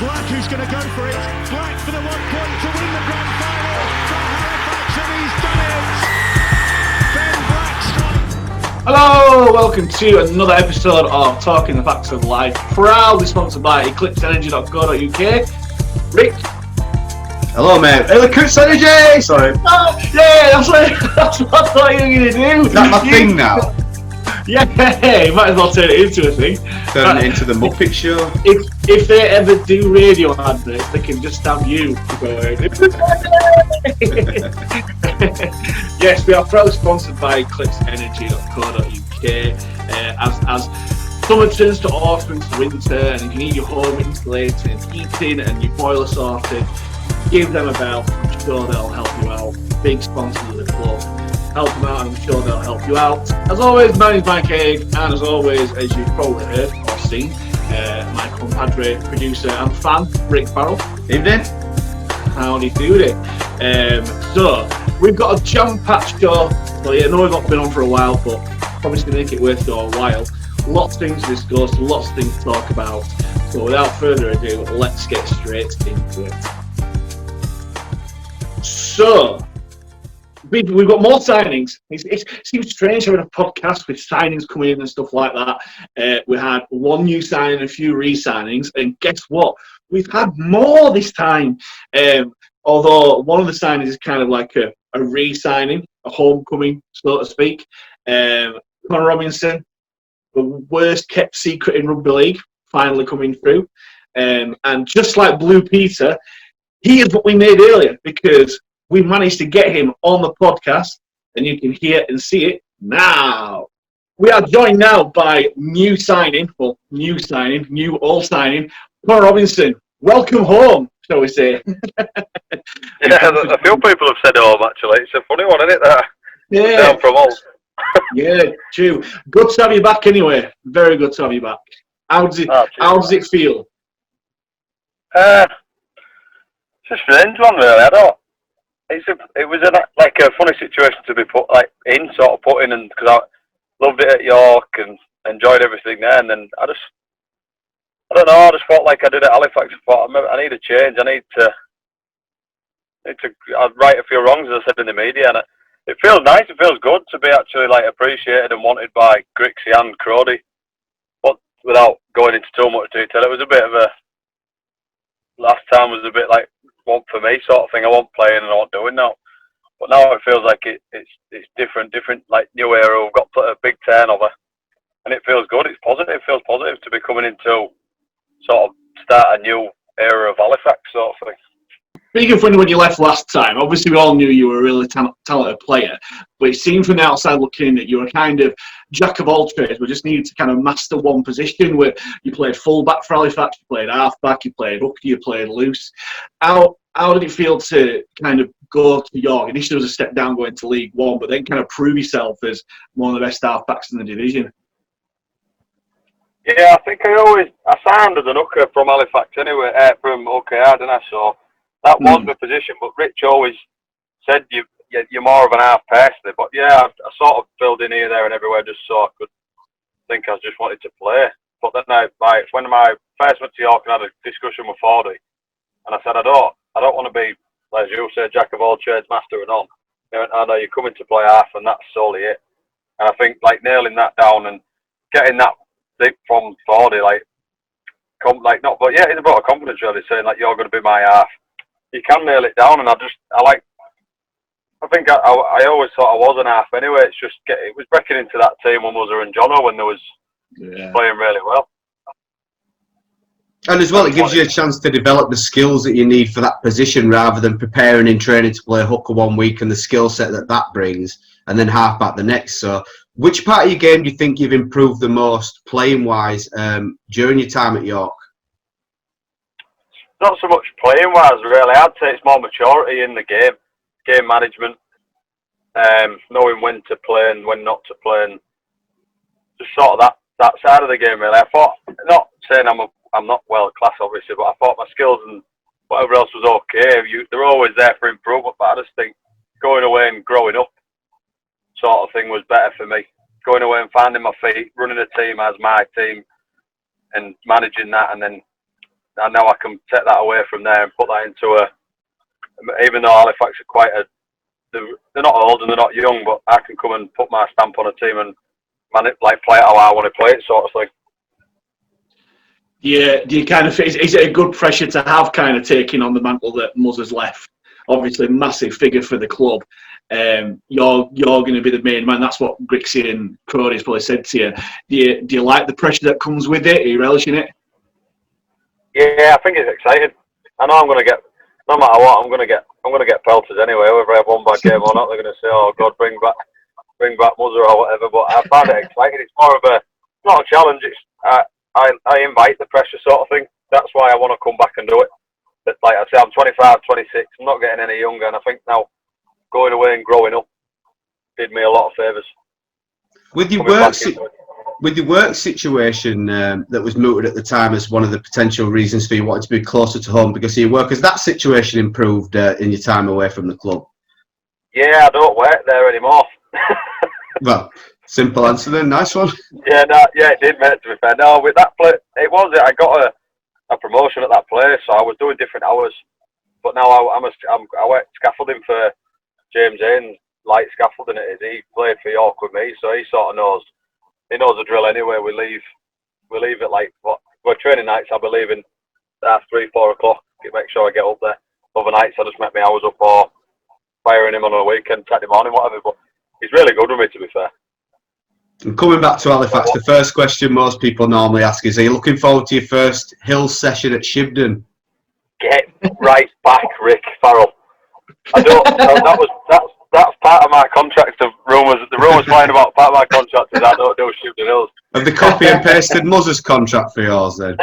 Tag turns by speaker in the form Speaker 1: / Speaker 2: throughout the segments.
Speaker 1: Black who's going to go for it. Black for the 1 point to win the grand final for Halifax, and he's done it. Ben Black strikes.
Speaker 2: Hello, welcome to another episode of Talking the Facts of Life, proudly sponsored by EclipseEnergy.co.uk. Rick.
Speaker 3: Hello, mate. Eclipse Energy! Sorry.
Speaker 2: Oh, yeah, that's what I thought you were going to do.
Speaker 3: Is that my thing now?
Speaker 2: Yeah, you might as well turn it into a thing.
Speaker 3: Turn it into the Muppet Show.
Speaker 2: If they ever do radio adverts, they can just have you going. Yes, we are proudly sponsored by EclipseEnergy.co.uk. As summer turns to autumn to winter, and if you need your home insulated and heating and your boiler sorted, give them a bell. I'm sure they'll help you out. Big sponsors of the club. Help them out, and I'm sure they'll help you out. As always, my name's Mike Haig, and as always, as you've probably heard or seen, my compadre, producer and fan, Rick Farrell.
Speaker 3: Evening.
Speaker 2: Howdy doody. So, we've got a jam-packed show. Well, yeah, I know we've not been on for a while, but promise to make it worth your while. Lots of things to discuss, lots of things to talk about. So, without further ado, let's get straight into it. So, we've got more signings. It seems strange having a podcast with signings coming in and stuff like that. We had one new signing, a few re-signings, and guess what? We've had more this time. Although one of the signings is kind of like a re-signing, a homecoming, so to speak. Connor Robinson, the worst kept secret in rugby league, finally coming through. And just like Blue Peter, he is what we made earlier, because we managed to get him on the podcast, and you can hear and see it now. We are joined now by new old signing, Connor Robinson. Welcome home, shall we say?
Speaker 4: Yeah, a few people have said home, actually. It's a funny one, isn't it, that?
Speaker 2: Yeah.
Speaker 4: Down from home.
Speaker 2: Yeah, true. Good to have you back anyway. Very good to have you back. How does it feel?
Speaker 4: It's a strange one, really. It was a funny situation to be put in, and because I loved it at York and enjoyed everything there, and then I just felt like I did at Halifax. I thought I need a change. I'd right a few wrongs, as I said in the media, and it feels nice. It feels good to be actually appreciated and wanted by Grixie and Crody. But without going into too much detail, it was a bit of a last time was a bit like want for me sort of thing. I wasn't playing and I wasn't doing now. But now it feels like it's different like new era. We've got a big turnover, and it feels good. It's positive. It feels positive to be coming into sort of start a new era of Halifax sort of thing.
Speaker 2: Speaking of when you left last time, obviously we all knew you were a really talented player, but it seemed from the outside looking in that you were kind of jack of all trades. We just needed to kind of master one position. Where you played full-back for Halifax, you played half-back, you played hooker, you played loose. How did it feel to kind of go to York? Initially it was a step down going to League One, but then kind of prove yourself as one of the best half-backs in the division?
Speaker 4: Yeah, I think I signed as an hooker from Halifax anyway, from OKR, didn't I? So that was my position, but Rich always said you're more of an half personally. But yeah, I sort of filled in here, there, and everywhere just so I could think I just wanted to play. But then when I first went to York and had a discussion with Fordy, and I said I don't want to be, as you say, jack of all trades, master of none. They went, I know you're coming to play half, and that's solely it. And I think nailing that down and getting that deep from Fordy, it's about a confidence really, saying you're going to be my half. You can nail it down, and I think I always thought I was an half anyway. It's just it was breaking into that team when Muzzer and Jono when they was playing really well.
Speaker 3: And as well, it gives you a chance to develop the skills that you need for that position rather than preparing in training to play hooker one week and the skill set that brings, and then half-back the next. So which part of your game do you think you've improved the most playing-wise during your time at York?
Speaker 4: Not so much playing-wise, really. I'd say it's more maturity in the game management, knowing when to play and when not to play, and just sort of that side of the game, really. I thought, not saying I'm not world class, obviously, but I thought my skills and whatever else was okay. They're always there for improvement, but I just think going away and growing up sort of thing was better for me. Going away and finding my feet, running a team as my team, and managing that, and then and now I can take that away from there and put that into even though Halifax are they're not old and they're not young, but I can come and put my stamp on a team and play it how I want to play it, sort of thing.
Speaker 2: Yeah, do you kind of? Is it a good pressure to have, kind of taking on the mantle that Muzz has left? Obviously, massive figure for the club. You're going to be the main man. That's what Grixie and Crody's probably said to you. Do you like the pressure that comes with it? Are you relishing it?
Speaker 4: Yeah, I think it's exciting. I know I'm going to get, no matter what, I'm going to get pelters anyway. Whether I have one bad game or not, they're going to say, "Oh God, bring back Muzzer or whatever." But I find it exciting. It's more of not a challenge. It's I invite the pressure sort of thing. That's why I want to come back and do it. But like I say, I'm 25, 26. I'm not getting any younger, and I think now going away and growing up did me a lot of favours.
Speaker 3: With your work situation that was mooted at the time as one of the potential reasons for you wanting to be closer to home because of your work, has that situation improved in your time away from the club?
Speaker 4: Yeah, I don't work there anymore.
Speaker 3: Well, simple answer then. Nice one.
Speaker 4: Yeah, it did, mate. To be fair, no, with that place, I got a promotion at that place, so I was doing different hours. But now I work scaffolding for James Saltonstall, light scaffolding it is. He played for York with me, so he sort of knows. He knows the drill anyway. We leave at we're training nights. I'll be leaving at 3, 4 o'clock. Make sure I get up there. Other nights I just make my hours up or firing him on a weekend, Saturday morning, whatever. But he's really good with me, to be fair.
Speaker 3: And coming back to Halifax, the first question most people normally ask is, are you looking forward to your first Hills session at Shibden?
Speaker 4: Get right back, Rick Farrell. I don't. That's part of my contract of rumours. The rumours flying about part of my contract is I don't do Shibden Hills.
Speaker 3: Have they copy and pasted Muzz's contract for yours then?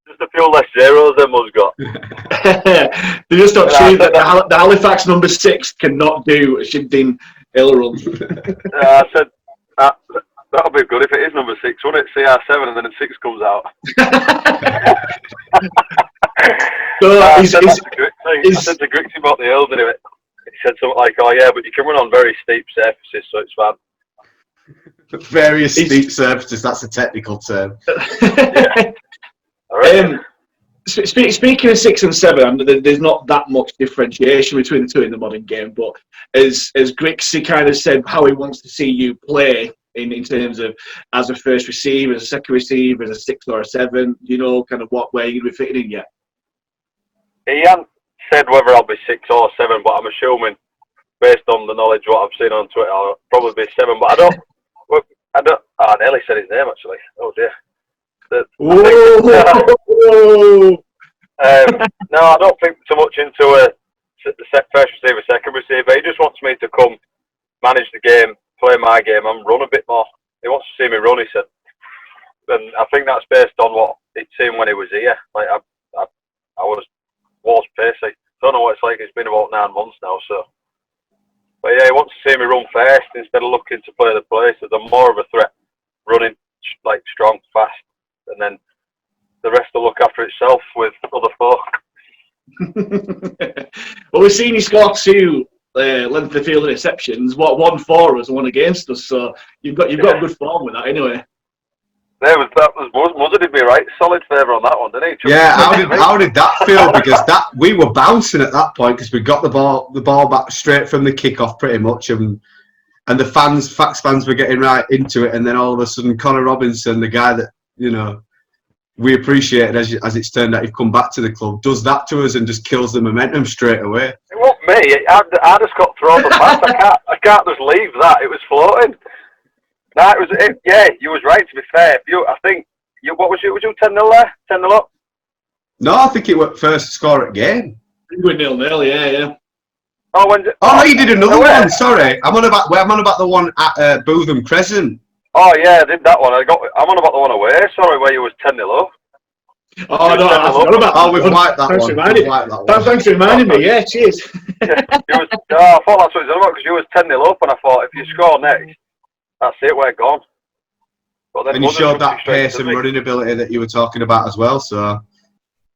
Speaker 4: Just a few less zeros than Muzz got.
Speaker 2: They just don't see that the Halifax number 6 cannot do a Shibden Hill run.
Speaker 4: I said that'll be good if it is number 6, won't it? CR7 and then 6 comes out.
Speaker 2: So
Speaker 4: I said to Grixie about the hills anyway. He said something like, "Oh yeah, but you can run on very steep surfaces, so it's fun."
Speaker 3: Various steep surfaces. That's a technical term.
Speaker 4: Yeah.
Speaker 2: Speaking of 6 and 7, there's not that much differentiation between the two in the modern game. But as Grixie kind of said, how he wants to see you play in terms of as a first receiver, as a second receiver, as a 6 or a 7, you know, kind of what way you're going to be fitting in yet?
Speaker 4: He hasn't said whether I'll be 6 or 7, but I'm assuming, based on the knowledge what I've seen on Twitter, I'll probably be 7. But I don't. I nearly said his name actually. Oh dear. No, I don't think too much into the first receiver, second receiver. He just wants me to come, manage the game, play my game, and run a bit more. He wants to see me run, he said. And I think that's based on what he'd seen when he was here. Like I was pacey. Don't know what it's like. It's been about 9 months now, so. But yeah, he wants to see me run fast instead of looking to play the play. So they're more of a threat, running like strong, fast, and then the rest will look after itself with other folk.
Speaker 2: Well, we've seen you score 2 length of field interceptions. One for us, 1 against us. So you've got good form with that anyway.
Speaker 4: Muzzer did me right. Solid favour on that one, didn't he?
Speaker 3: Yeah, how did that feel? Because we were bouncing at that point because we got the ball back straight from the kickoff pretty much, and the Fax fans were getting right into it, and then all of a sudden Connor Robinson, the guy that we appreciated as it's turned out, he'd come back to the club, does that to us and just kills the momentum straight away.
Speaker 4: It wasn't me. I just got thrown the pass. I can't just leave that. It was floating. No, it was. Yeah, you was right. To be fair, what was you? Was you 10-0 there? 10-0 up?
Speaker 3: No, I think it was first score at game.
Speaker 2: We were 0-0. Yeah.
Speaker 3: Oh, no, you did another one. Sorry, I'm on about the one at Bootham Crescent.
Speaker 4: Oh yeah, I did that one. I'm on about the one away. Sorry, where you was 10-0 up.
Speaker 2: Oh no, I forgot about that.
Speaker 3: We've wiped that one.
Speaker 2: Thanks for reminding me. Yeah, cheers.
Speaker 4: I thought that's what it was about because you was 10-0 up, and I thought if you score next, that's it. We're gone. But then
Speaker 3: and you showed that pace and running ability that you were talking about as well. So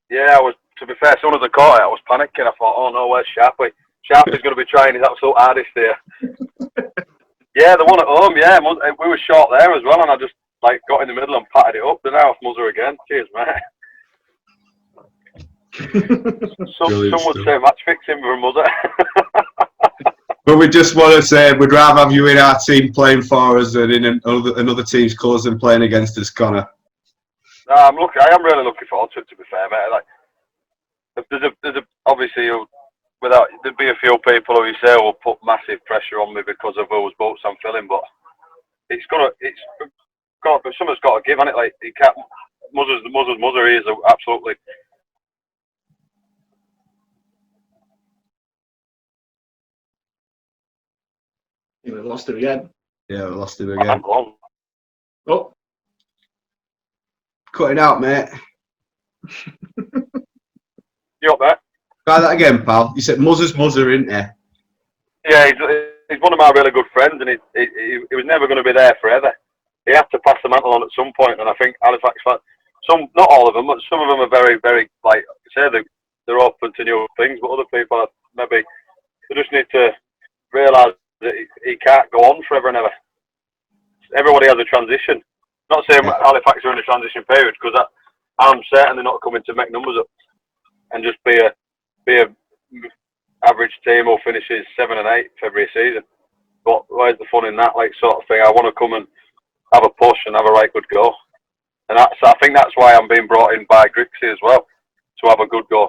Speaker 4: yeah, I was. To be fair, as soon as I caught it, I was panicking. I thought, oh no, where's Sharpie? Sharpie's going to be trying his absolute hardest here. Yeah, the one at home. Yeah, we were short there as well, and I just like got in the middle and patted it up. Then now off Muzzer again. Cheers, mate. Some would say match fixing for Muzzer.
Speaker 3: But we just want to say we'd rather have you in our team playing for us than in another team's colours and playing against us, Connor.
Speaker 4: No, I am really looking forward to it. To be fair, mate. Like, there's a obviously there'd be a few people who you say will put massive pressure on me because of those boats I'm filling, but someone's got to give on it. Like, he can't. Muzzer's Muzzer. He is absolutely.
Speaker 2: We lost him again.
Speaker 3: Yeah, we lost him again.
Speaker 2: Oh,
Speaker 3: cutting out, mate.
Speaker 4: You up there?
Speaker 3: Try that again, pal. You said Muzzer's Muzzer, isn't he?
Speaker 4: Yeah, he's one of my really good friends, and he was never going to be there forever. He had to pass the mantle on at some point, and I think Halifax fans, not all of them, but some of them are very, very, like I say, they're open to new things, but other people are maybe they just need to realise that he can't go on forever and ever. Everybody has a transition. Not saying Halifax are in a transition period, because I'm certainly not coming to make numbers up and just be a average team who finishes 7 and 8 every season. But where's the fun in that, like, sort of thing? I want to come and have a push and have a right good go, and I think that's why I'm being brought in by Grixie as well, to have a good go.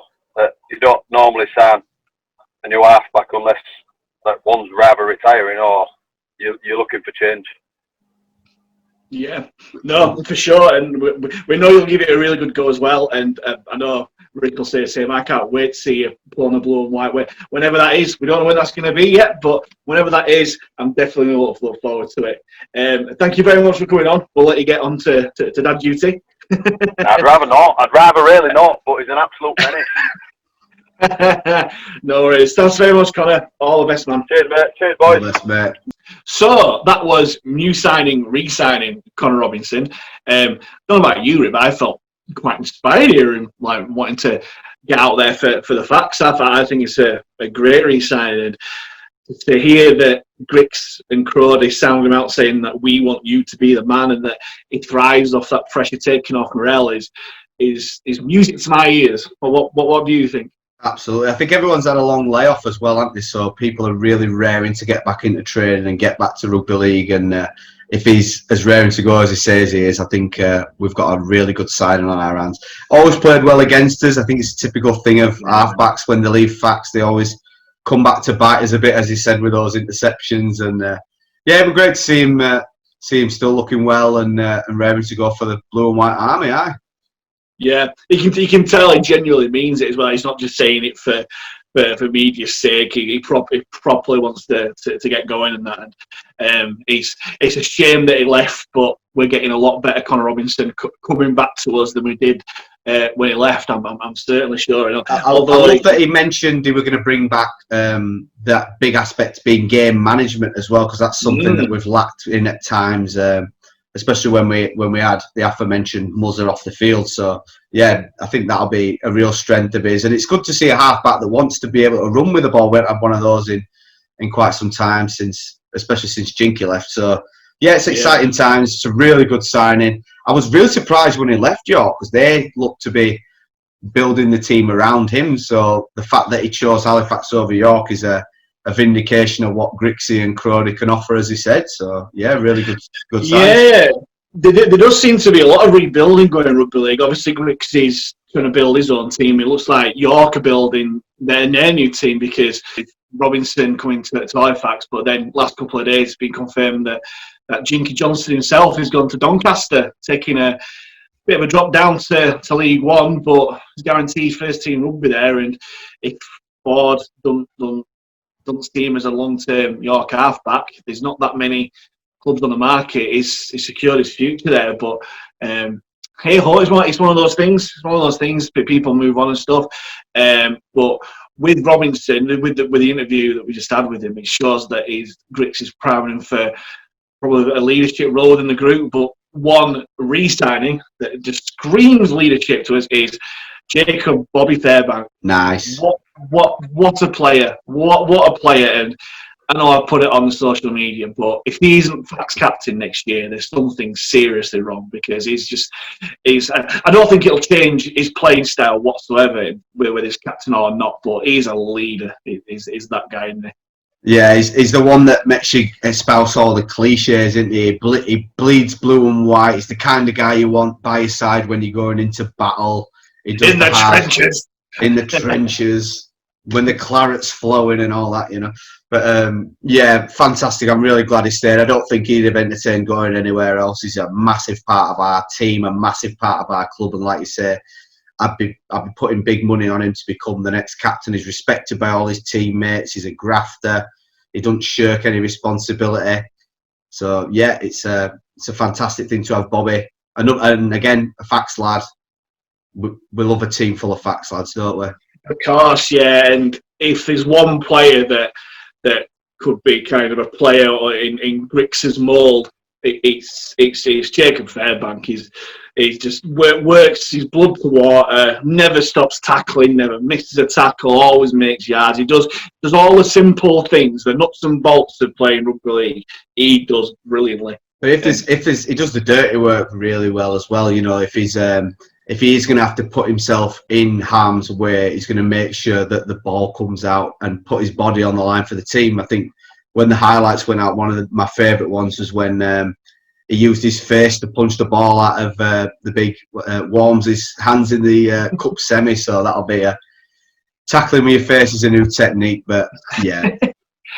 Speaker 4: You don't normally sign a new halfback unless one's rather retiring or you're looking for change.
Speaker 2: yeah, no, for sure, and we know you'll give it a really good go as well. And I know Rick will say the same. I can't wait to see you pull on the blue and white. Whenever that is, we don't know when that's going to be yet, but whenever that is, I'm definitely going to look forward to it. Thank you very much for coming on. We'll let you get on to dad duty.
Speaker 4: I'd rather not. I'd rather really not, but he's an absolute menace.
Speaker 2: No worries. Thanks very much, Connor. All the best, man.
Speaker 4: Cheers, mate. Cheers, boys.
Speaker 3: All the best, mate.
Speaker 2: So that was new signing, re-signing Connor Robinson. Don't know about you, Rib, I felt quite inspired here and like wanting to get out there for the facts. I think it's a great re-signing. And to hear that Grix and Crowdy sound him out saying that we want you to be the man and that he thrives off that pressure taken off Morel is music to my ears. But what do you think?
Speaker 3: Absolutely. I think everyone's had a long layoff as well, haven't they? So people are really raring to get back into training and get back to rugby league. And if he's as raring to go as he says he is, I think we've got a really good signing on our hands. Always played well against us. I think it's a typical thing of halfbacks when they leave Fax. They always come back to bite us a bit, as he said, with those interceptions. And yeah, it was great to see him still looking well and raring to go for the blue and white army. Aye.
Speaker 2: Yeah, you can tell he genuinely means it as well. He's not just saying it for media's sake. He properly wants to get going and that. And it's a shame that he left, but we're getting a lot better Connor Robinson coming back to us than we did when he left. I'm certainly sure.
Speaker 3: I love that he mentioned he were going to bring back that big aspect being game management as well, because that's something that we've lacked in at times. Especially when we had the aforementioned Muzzer off the field. So yeah, I think that'll be a real strength of his, and it's good to see a halfback that wants to be able to run with the ball. We haven't had one of those in quite some time, especially since Jinky left. So yeah, it's exciting times. It's a really good signing. I was really surprised when he left York, because they looked to be building the team around him. So the fact that he chose Halifax over York is a vindication of what Grixie and Crowdy can offer, as he said. So yeah, really good sign.
Speaker 2: Yeah, there does seem to be a lot of rebuilding going in rugby league. Obviously, Grixie's trying to build his own team. It looks like York are building their new team, because Robinson coming to Halifax, but then last couple of days it's been confirmed that Jinky Johnson himself has gone to Doncaster, taking a bit of a drop down to League One, but he's guaranteed first team rugby there. And if Ford doesn't see him as a long-term York halfback, there's not that many clubs on the market. He's secured his future there, but hey ho, it's one of those things. It's one of those things. People move on and stuff. But with Robinson, with the interview that we just had with him, it shows that Grix is priming for probably a leadership role in the group. But one re-signing that just screams leadership to us is Jacob Bobby Fairbank.
Speaker 3: Nice.
Speaker 2: What a player! What a player! And I know I put it on the social media, but if he isn't Fax captain next year, there's something seriously wrong because I don't think it'll change his playing style whatsoever, whether he's captain or not. But he's a leader. He's that guy, isn't he?
Speaker 3: Yeah, he's the one that makes you espouse all the cliches, isn't he? He bleeds blue and white. He's the kind of guy you want by your side when you're going into battle. He does
Speaker 2: In the trenches.
Speaker 3: In the trenches, when the claret's flowing and all that, you know. But yeah, fantastic. I'm really glad he stayed. I don't think he'd have entertained going anywhere else. He's a massive part of our team, a massive part of our club, and like you say, I'd be putting big money on him to become the next captain. He's respected by all his teammates. He's a grafter. He doesn't shirk any responsibility. So yeah, it's a fantastic thing to have Bobby. And again, a Fax lad. We love a team full of Fax lads, don't we?
Speaker 2: Of course, yeah. And if there's one player that could be kind of a player in Grix's mould, it's Jacob Fairbank. He's just works his blood to water, never stops tackling, never misses a tackle, always makes yards. He does all the simple things, the nuts and bolts of playing rugby league. He does brilliantly.
Speaker 3: But if he does the dirty work really well as well. You know, if he's going to have to put himself in harm's way, he's going to make sure that the ball comes out and put his body on the line for the team. I think when the highlights went out, one of my favourite ones was when he used his face to punch the ball out of the big Worms' hands in the cup semi. So that'll be tackling with your face is a new technique. But yeah,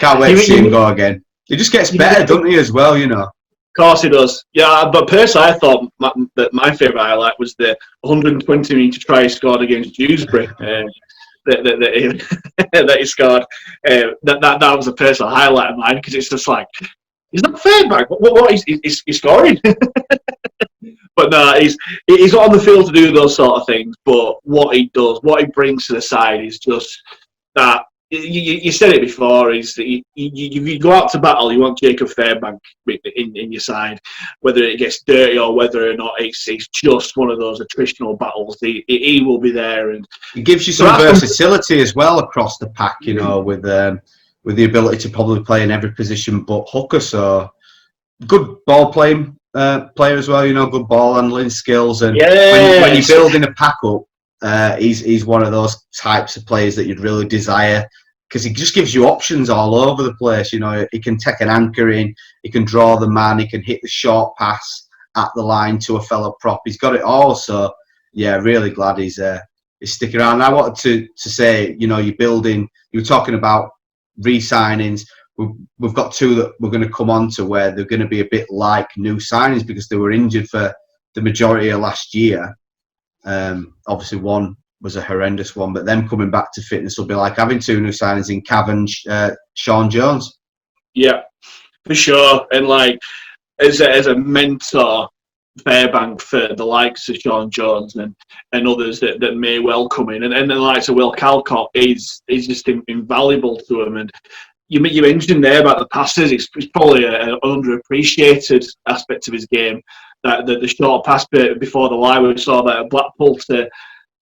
Speaker 3: can't wait to see him go again. He just gets better, doesn't he, as well, you know?
Speaker 2: Of course he does. Yeah, but personally, I thought that my favourite highlight was the 120-metre try he scored against Dewsbury. That he scored. That was a personal highlight of mine because it's just like, he's not Fairbank. What he's scoring? But no, he's not on the field to do those sort of things. But what he does, what he brings to the side, is just that. You said it before. Is that you go out to battle, you want Jacob Fairbank in your side, whether it gets dirty or whether or not it's just one of those attritional battles. He will be there, and
Speaker 3: it gives you some versatility as well across the pack. You know, with the ability to probably play in every position but hooker. So good ball playing player as well. You know, good ball handling skills, and when you're building a pack up, he's one of those types of players that you'd really desire. Because he just gives you options all over the place. You know, he can take an anchor in, he can draw the man, he can hit the short pass at the line to a fellow prop. He's got it all. So, yeah, really glad he's sticking around. And I wanted to say, you know, you were talking about re-signings. We've got two that we're going to come on to where they're going to be a bit like new signings because they were injured for the majority of last year. Obviously, one was a horrendous one, but them coming back to fitness will be like having two new signings in Cav and Sean Jones.
Speaker 2: Yeah, for sure. And like as a mentor, Fairbank for the likes of Sean Jones and others that may well come in, and the likes of Will Calcott is just invaluable to him. And you mentioned there about the passes. It's probably an underappreciated aspect of his game. That the short pass bit before the line, we saw that at Blackpool to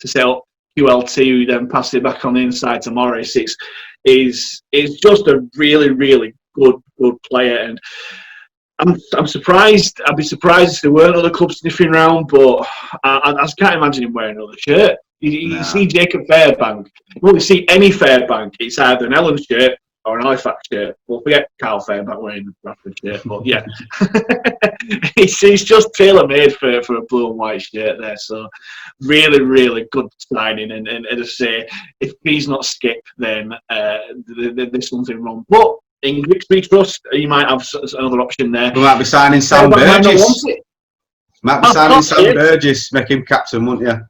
Speaker 2: set up QLT, who then passed it back on the inside to Morris. It's just a really, really good player, and I'm surprised. I'd be surprised if there weren't other clubs sniffing around, but I just can't imagine him wearing another shirt. You see Jacob Fairbank. Well, you see any Fairbank, it's either an Ellen shirt or an Halifax shirt. Well, forget Carl Fairbank wearing a Bradford shirt, but yeah. He's just tailor-made for a blue and white shirt there. So really, really good signing. And as I say, if he's not Skip, then there's something wrong. But in Grixby Trust, you might have another option there.
Speaker 3: We might be signing Sam Burgess. Burgess, make him captain, wouldn't you?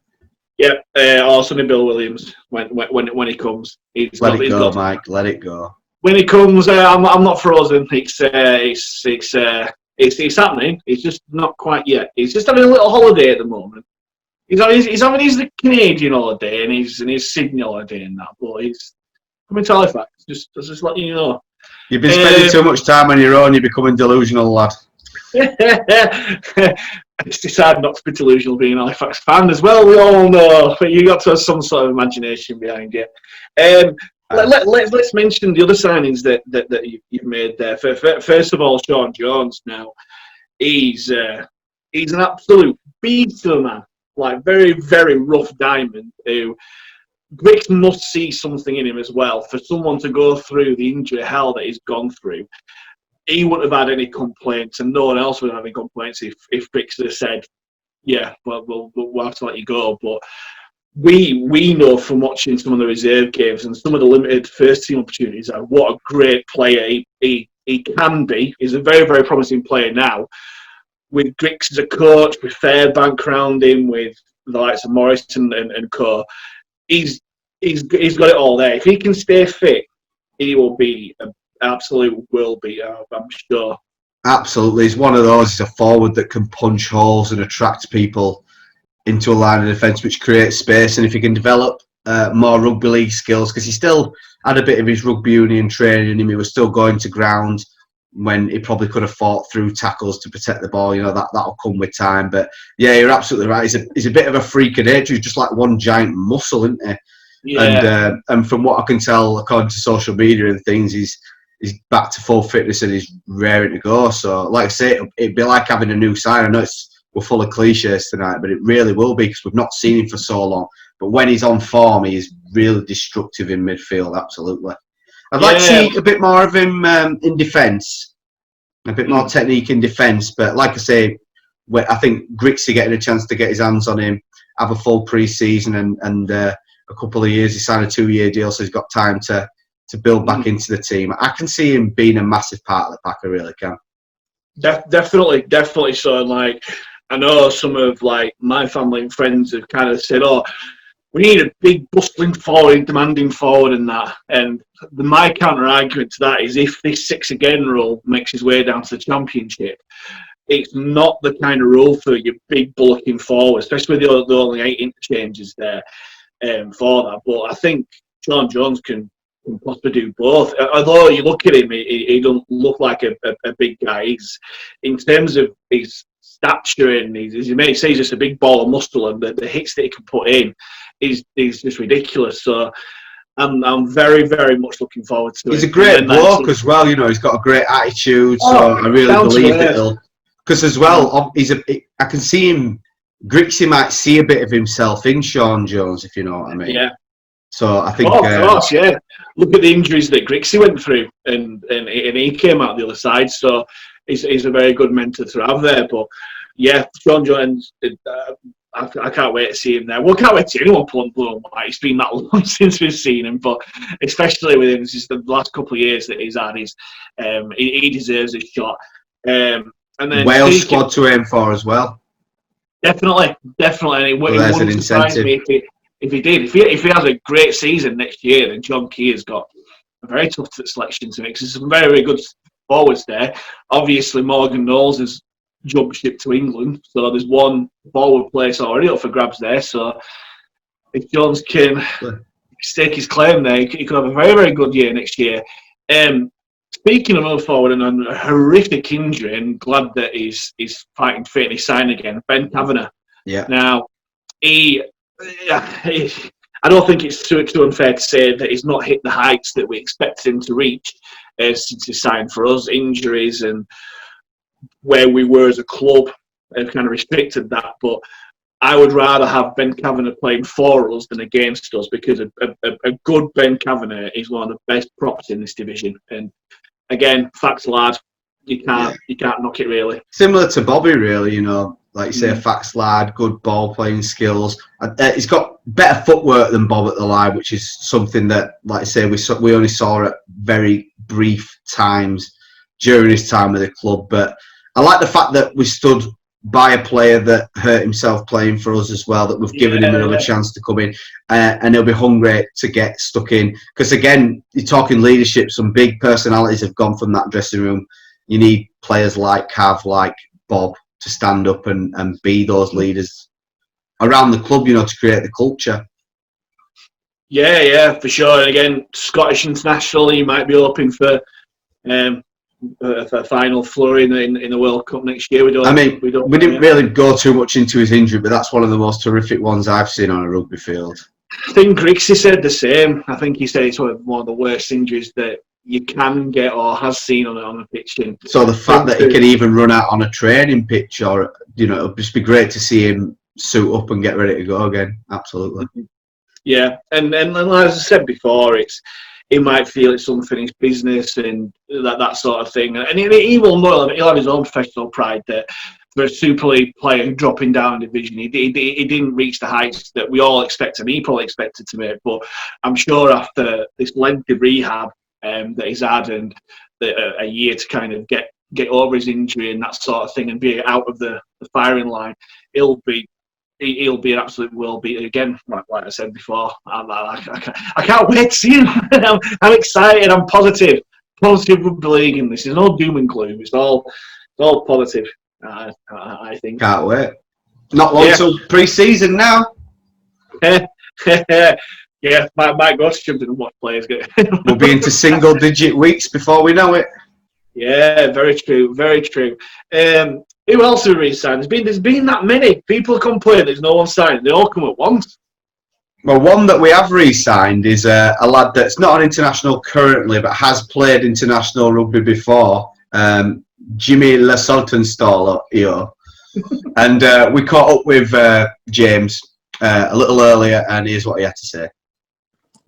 Speaker 2: Yeah, or Sonny Bill Williams when he comes.
Speaker 3: Let it go, Mike. Let it go.
Speaker 2: When he comes, I'm not frozen. It's happening. It's just not quite yet. He's just having a little holiday at the moment. He's having his Canadian holiday and his Sydney holiday and that. But he's coming to Halifax. Just letting you know.
Speaker 3: You've been spending too much time on your own. You're becoming delusional, lad.
Speaker 2: It's decided not to be delusional being an Halifax fan as well. We all know, but you got to have some sort of imagination behind you. Let's mention the other signings that you've made there. First of all, Sean Jones. Now, he's an absolute beast of a man. Like, very, very rough diamond. Who Griggs must see something in him as well. For someone to go through the injury hell that he's gone through, he wouldn't have had any complaints, and no one else would have any complaints if Griggs had said, "Yeah, well, we'll have to let you go." But we know from watching some of the reserve games and some of the limited first team opportunities that what a great player he can be. He's a very, very promising player now. With Griggs as a coach, with Fairbank around him, with the likes of Morrison and co, he's got it all there. If he can stay fit, he will be an absolute world beater, I'm sure.
Speaker 3: Absolutely. He's one of those. He's a forward that can punch holes and attract people into a line of defence, which creates space. And if he can develop more rugby league skills, because he still had a bit of his rugby union training in him, he was still going to ground when he probably could have fought through tackles to protect the ball. You know, that'll come with time. But yeah, you're absolutely right. He's a bit of a freak of nature. He's just like one giant muscle, isn't he? Yeah. And from what I can tell, according to social media and things, he's back to full fitness and he's raring to go. So, like I say, it'd be like having a new sign. I know we're full of cliches tonight, but it really will be, because we've not seen him for so long. But when he's on form, he is really destructive in midfield, absolutely. I'd like to see a bit more of him in defence, a bit more technique in defence. But like I say, I think Grixie getting a chance to get his hands on him, have a full pre-season and a couple of years. He signed a 2-year deal, so he's got time to build back into the team. I can see him being a massive part of the pack. I really can.
Speaker 2: Definitely so. Like, I know some of like my family and friends have kind of said, "Oh, we need a big bustling forward, demanding forward," and that. And my counter argument to that is, if this 6 again rule makes his way down to the Championship, it's not the kind of rule for your big bulking forward, especially with the only 8 interchanges there for that. But I think Sean Jones can possibly do both. Although you look at him, he doesn't look like a big guy. He's, in terms of his stature, and as you may say, he's just a big ball of muscle, and the hits that he can put in is just ridiculous. So I'm very, very much looking forward to it.
Speaker 3: He's a great bloke as well. You know, he's got a great attitude. So I really believe that he'll. Because as well, I can see him. Grixie might see a bit of himself in Sean Jones, if you know what I mean.
Speaker 2: Yeah.
Speaker 3: So I think.
Speaker 2: Of course, yeah. Look at the injuries that Grixie went through, and he came out the other side. So he's a very good mentor to have there. But yeah, Sean Jones, I can't wait to see him there. Well, I can't wait to see anyone pull blue and white. It's been that long since we've seen him, but especially with him, just the last couple of years that he's had, he deserves his shot. And then
Speaker 3: Wales squad to aim for as well.
Speaker 2: Definitely. And it wouldn't surprise me if he did. If he has a great season next year, then John Key has got a very tough selection to make. There's some very, very good forwards there. Obviously, Morgan Knowles has jumped ship to England, so there's one forward place already up for grabs there. So if Jones can stake his claim there, he could have a very, very good year next year. Speaking of another forward and a horrific injury, and glad that he's fighting fit and he's signed again, Ben Kavanagh.
Speaker 3: Yeah.
Speaker 2: Now, I don't think it's too unfair to say that he's not hit the heights that we expected him to reach since he signed for us. Injuries and where we were as a club have kind of restricted that. But I would rather have Ben Kavanagh playing for us than against us, because a good Ben Kavanagh is one of the best props in this division. And again, facts lad, you can't knock it really.
Speaker 3: Similar to Bobby, really, you know, like you say, facts lad, good ball playing skills. He's got better footwork than Bob at the line, which is something that, like I say, we only saw at very brief times during his time with the club. But I like the fact that we stood by a player that hurt himself playing for us as well, that we've given him another chance to come in, and he'll be hungry to get stuck in. Because again, you're talking leadership, some big personalities have gone from that dressing room. You need players like Cav, like Bob, to stand up and be those leaders around the club, you know, to create the culture.
Speaker 2: Yeah, for sure. And again, Scottish international, you might be hoping for a final flurry in the World Cup next year. We didn't
Speaker 3: really go too much into his injury, but that's one of the most horrific ones I've seen on a rugby field.
Speaker 2: I think Grixie said the same. I think he said it's one of the worst injuries that you can get or has seen on a pitch. And
Speaker 3: So the fact that he can even run out on a training pitch, or it'll just be great to see him suit up and get ready to go again. Absolutely.
Speaker 2: Yeah, and as I said before, he might feel it's unfinished business and that sort of thing. And he will know, he'll have his own professional pride that for a Super League player dropping down a division, he didn't reach the heights that we all expect and he probably expected to make. But I'm sure after this lengthy rehab that he's had and a year to kind of get over his injury and that sort of thing and be out of the firing line, he'll be an absolute world beater again. Like I said before, I can't wait to see him. I'm excited. I'm positive rugby league, and this is no doom and gloom. It's all positive. I think.
Speaker 3: Can't wait. Not long till pre-season now.
Speaker 2: Yeah, might go to Sheffield and watch players get.
Speaker 3: We'll be into single-digit weeks before we know it.
Speaker 2: Yeah, very true. Very true. Who else have re-signed? There's been that many. People complain there's no one signing. They all come at once.
Speaker 3: Well, one that we have re-signed is a lad that's not an international currently, but has played international rugby before. James Saltonstall and we caught up with James a little earlier, and here's what he had to say.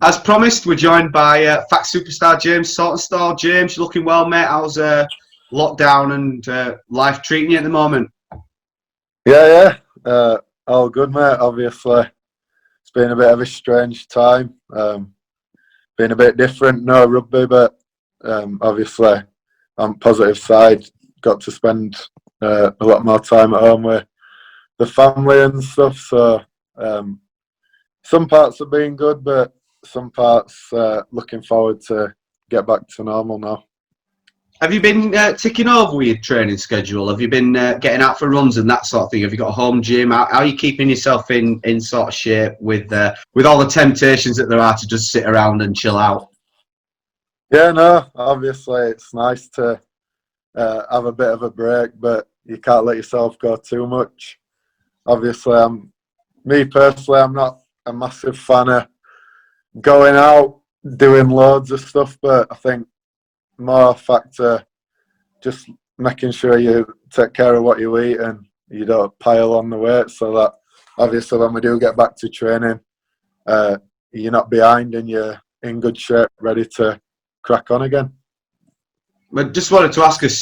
Speaker 3: As promised, we're joined by fact superstar James Saltonstall. James, you're looking well, mate. How's lockdown and life treating you at the moment?
Speaker 5: Yeah. All good, mate. Obviously, it's been a bit of a strange time. Been a bit different, no rugby, but obviously, on positive side, got to spend a lot more time at home with the family and stuff. So some parts have been good, but some parts looking forward to get back to normal now.
Speaker 3: Have you been ticking over with your training schedule? Have you been getting out for runs and that sort of thing? Have you got a home gym? How are you keeping yourself in sort of shape with all the temptations that there are to just sit around and chill out?
Speaker 5: Yeah, no, obviously it's nice to have a bit of a break, but you can't let yourself go too much. Obviously, me personally, I'm not a massive fan of going out, doing loads of stuff, but I think more factor just making sure you take care of what you eat and you don't pile on the weight, so that obviously when we do get back to training, you're not behind and you're in good shape, ready to crack on again.
Speaker 3: But just wanted to ask us,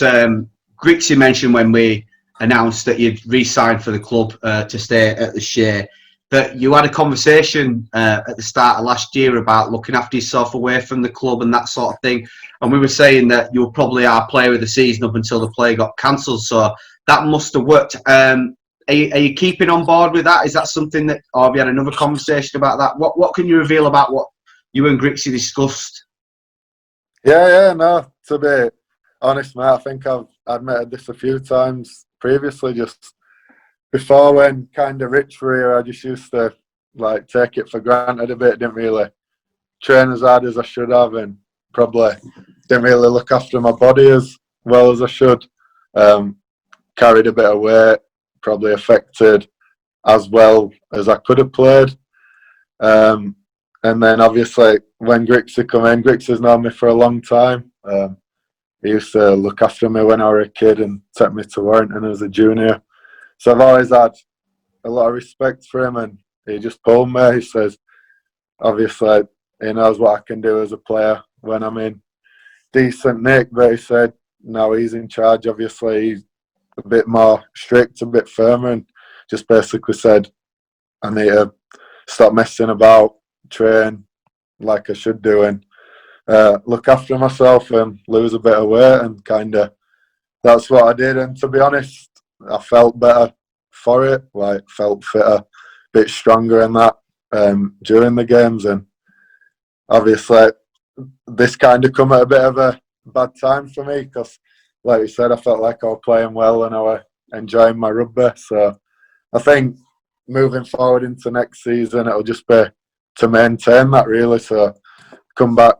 Speaker 3: Grixie mentioned when we announced that you'd re-signed for the club to stay at the Shea, that you had a conversation at the start of last year about looking after yourself away from the club and that sort of thing. And we were saying that you were probably our player of the season up until the play got cancelled. So that must have worked. Are you keeping on board with that? Is that something that, or have you had another conversation about that? What can you reveal about what you and Grixie discussed?
Speaker 5: Yeah, no, to be honest, mate, I think I've admitted this a few times previously, just before when kind of Rich were here, I just used to like take it for granted a bit, didn't really train as hard as I should have, and probably didn't really look after my body as well as I should. Carried a bit of weight, probably affected as well as I could have played. And then obviously when Grixie come in, Grixie's known me for a long time. He used to look after me when I was a kid and take me to Warrington as a junior. So I've always had a lot of respect for him, and he just pulled me. He says, obviously, he knows what I can do as a player when I'm in decent nick, but he said, now he's in charge. Obviously, he's a bit more strict, a bit firmer, and just basically said, I need to stop messing about, train like I should do, and look after myself and lose a bit of weight, and kind of that's what I did. And to be honest, I felt better for it, like felt fitter, a bit stronger in that during the games. And obviously this kind of come at a bit of a bad time for me because, like you said, I felt like I was playing well and I was enjoying my rugby. So I think moving forward into next season, it'll just be to maintain that really. So come back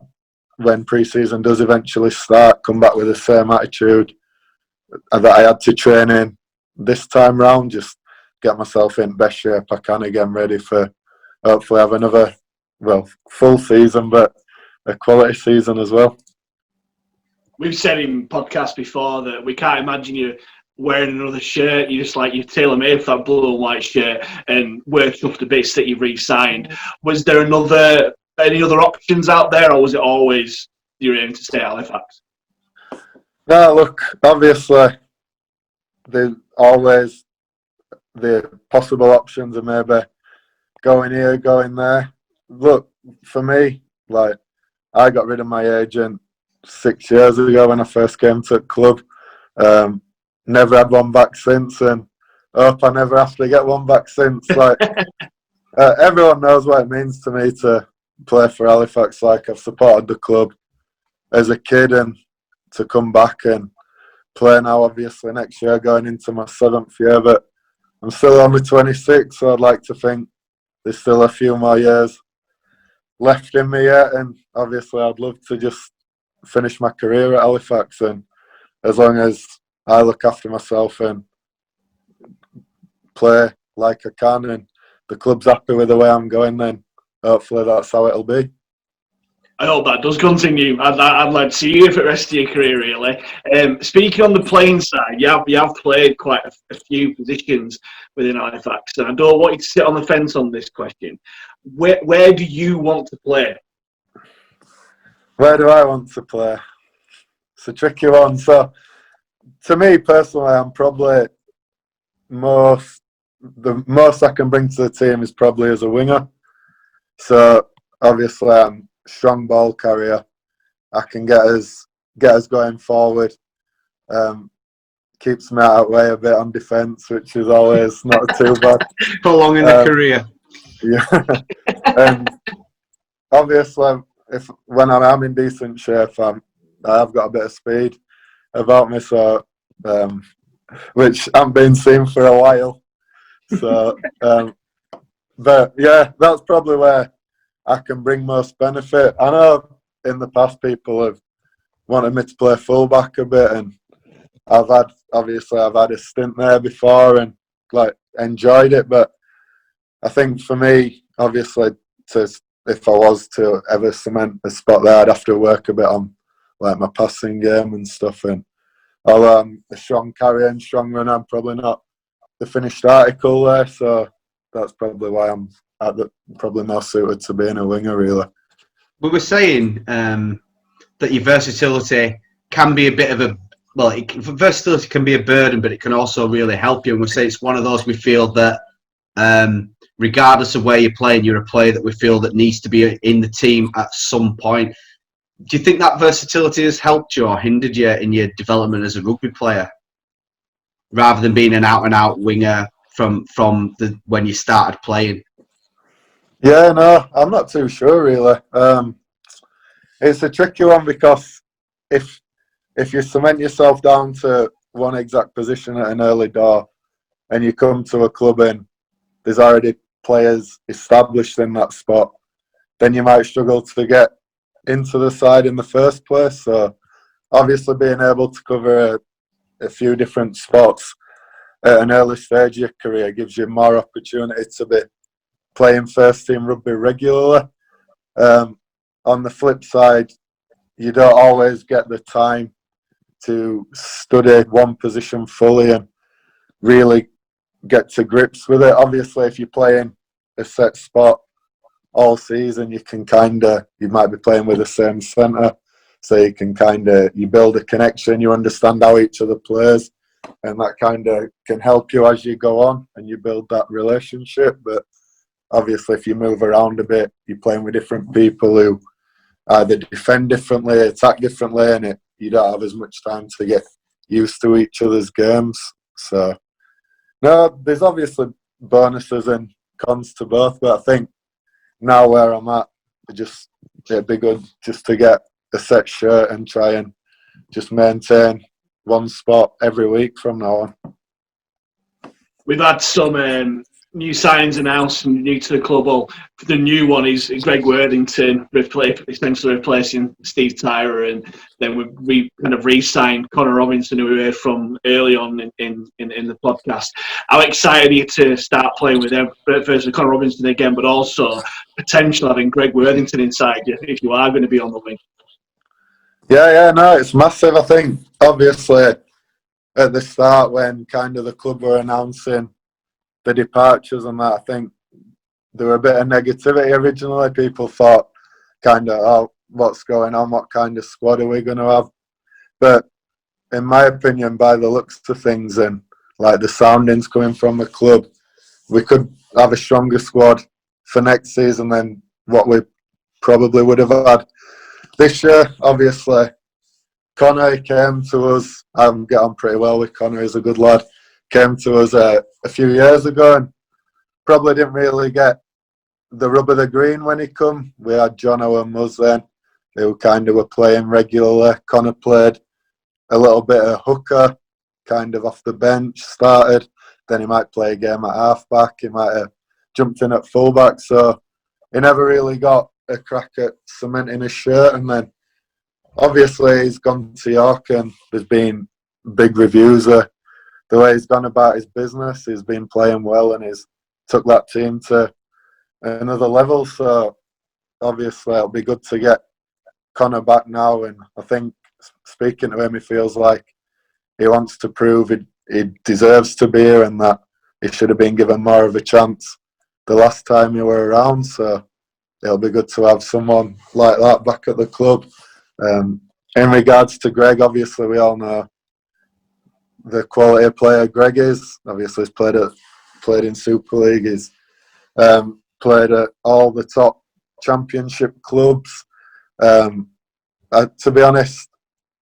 Speaker 5: when pre-season does eventually start, come back with the same attitude that I had to train in this time round, just get myself in best shape I can again, ready for hopefully have another, full season, but a quality season as well.
Speaker 2: We've said in podcasts before that we can't imagine you wearing another shirt. You just like, you're tailor-made for that blue and white shirt, and we're chuffed to bits that you've re-signed. Was there any other options out there, or was it always your aim to stay at Halifax?
Speaker 5: No, look, obviously there's always the possible options of maybe going here, going there. Look, for me, like, I got rid of my agent 6 years ago when I first came to the club. Never had one back since, and hope I never have to get one back since. Like, everyone knows what it means to me to play for Halifax. Like, I've supported the club as a kid, and to come back and play now, obviously next year going into my 7th year, but I'm still only 26, so I'd like to think there's still a few more years left in me yet, and obviously I'd love to just finish my career at Halifax, and as long as I look after myself and play like I can and the club's happy with the way I'm going, then hopefully that's how it'll be.
Speaker 2: I hope that does continue. I'd like to see you for the rest of your career, really. Speaking on the playing side, you have played quite a few positions within Halifax, and I don't want you to sit on the fence on this question. Where do you want to play?
Speaker 5: Where do I want to play? It's a tricky one. So, to me personally, I'm probably the most I can bring to the team is probably as a winger. So, obviously, I'm a strong ball carrier. I can get us going forward. Keeps me out of the way a bit on defence, which is always not too bad.
Speaker 3: Prolonging the career.
Speaker 5: Yeah. And obviously, when I'm in decent shape, I've got a bit of speed about me, so which hasn't been seen for a while. So, but yeah, that's probably where I can bring most benefit. I know in the past people have wanted me to play fullback a bit, and I've had a stint there before and like enjoyed it. But I think for me, obviously, if I was to ever cement a spot there, I'd have to work a bit on like my passing game and stuff. And although I'm a strong carrier and strong runner, I'm probably not the finished article there. So that's probably why I'm probably more suited to being a winger, really.
Speaker 3: We were saying that your versatility can be a bit of a versatility can be a burden, but it can also really help you. And we say it's one of those we feel that regardless of where you're playing, you're a player that we feel that needs to be in the team at some point. Do you think that versatility has helped you or hindered you in your development as a rugby player, rather than being an out-and-out winger from when you started playing?
Speaker 5: Yeah, no, I'm not too sure really. It's a tricky one because if you cement yourself down to one exact position at an early door, and you come to a club and there's already players established in that spot, then you might struggle to get into the side in the first place. So obviously being able to cover a few different spots at an early stage of your career gives you more opportunity to be playing first team rugby regularly. On the flip side, you don't always get the time to study one position fully and really get to grips with it. Obviously, if you're playing a set spot all season, you might be playing with the same centre, so you can you build a connection, you understand how each other plays, and that can help you as you go on and you build that relationship. But obviously, if you move around a bit, you're playing with different people who either defend differently, attack differently, and you don't have as much time to get used to each other's games. So, no, there's obviously bonuses and cons to both, but I think now where I'm at, it'd be good just to get a set shirt and try and just maintain one spot every week from now on.
Speaker 2: We've had some new signings announced and new to the club. Well, the new one is Greg Worthington, essentially replacing Steve Tyrer, and then we kind of re-signed Connor Robinson, who we heard from early on in the podcast. How excited are you to start playing with them versus Connor Robinson again, but also potential having Greg Worthington inside you if you are going to be on the wing?
Speaker 5: Yeah, no, it's massive. I think obviously at the start when kind of the club were announcing the departures and that, I think there were a bit of negativity originally. People thought kind of, oh, what's going on? What kind of squad are we going to have? But in my opinion, by the looks of things and like the soundings coming from the club, we could have a stronger squad for next season than what we probably would have had this year. Obviously, Connor came to us. I get on pretty well with Connor. He's a good lad. Came to us a few years ago and probably didn't really get the rub of the green when he come. We had Jono and Muzz then, who kind of were playing regularly. Connor played a little bit of hooker, kind of off the bench, started. Then he might play a game at half-back. He might have jumped in at full-back. So he never really got a crack at cementing his shirt. And then obviously he's gone to York and there's been big reviews of the way he's gone about his business. He's been playing well and he's took that team to another level. So obviously it'll be good to get Connor back now. And I think speaking to him, he feels like he wants to prove he deserves to be here and that he should have been given more of a chance the last time you were around. So it'll be good to have someone like that back at the club. In regards to Greg, obviously we all know the quality of player Greg is. Obviously he's played in Super League. He's played at all the top championship clubs. To be honest,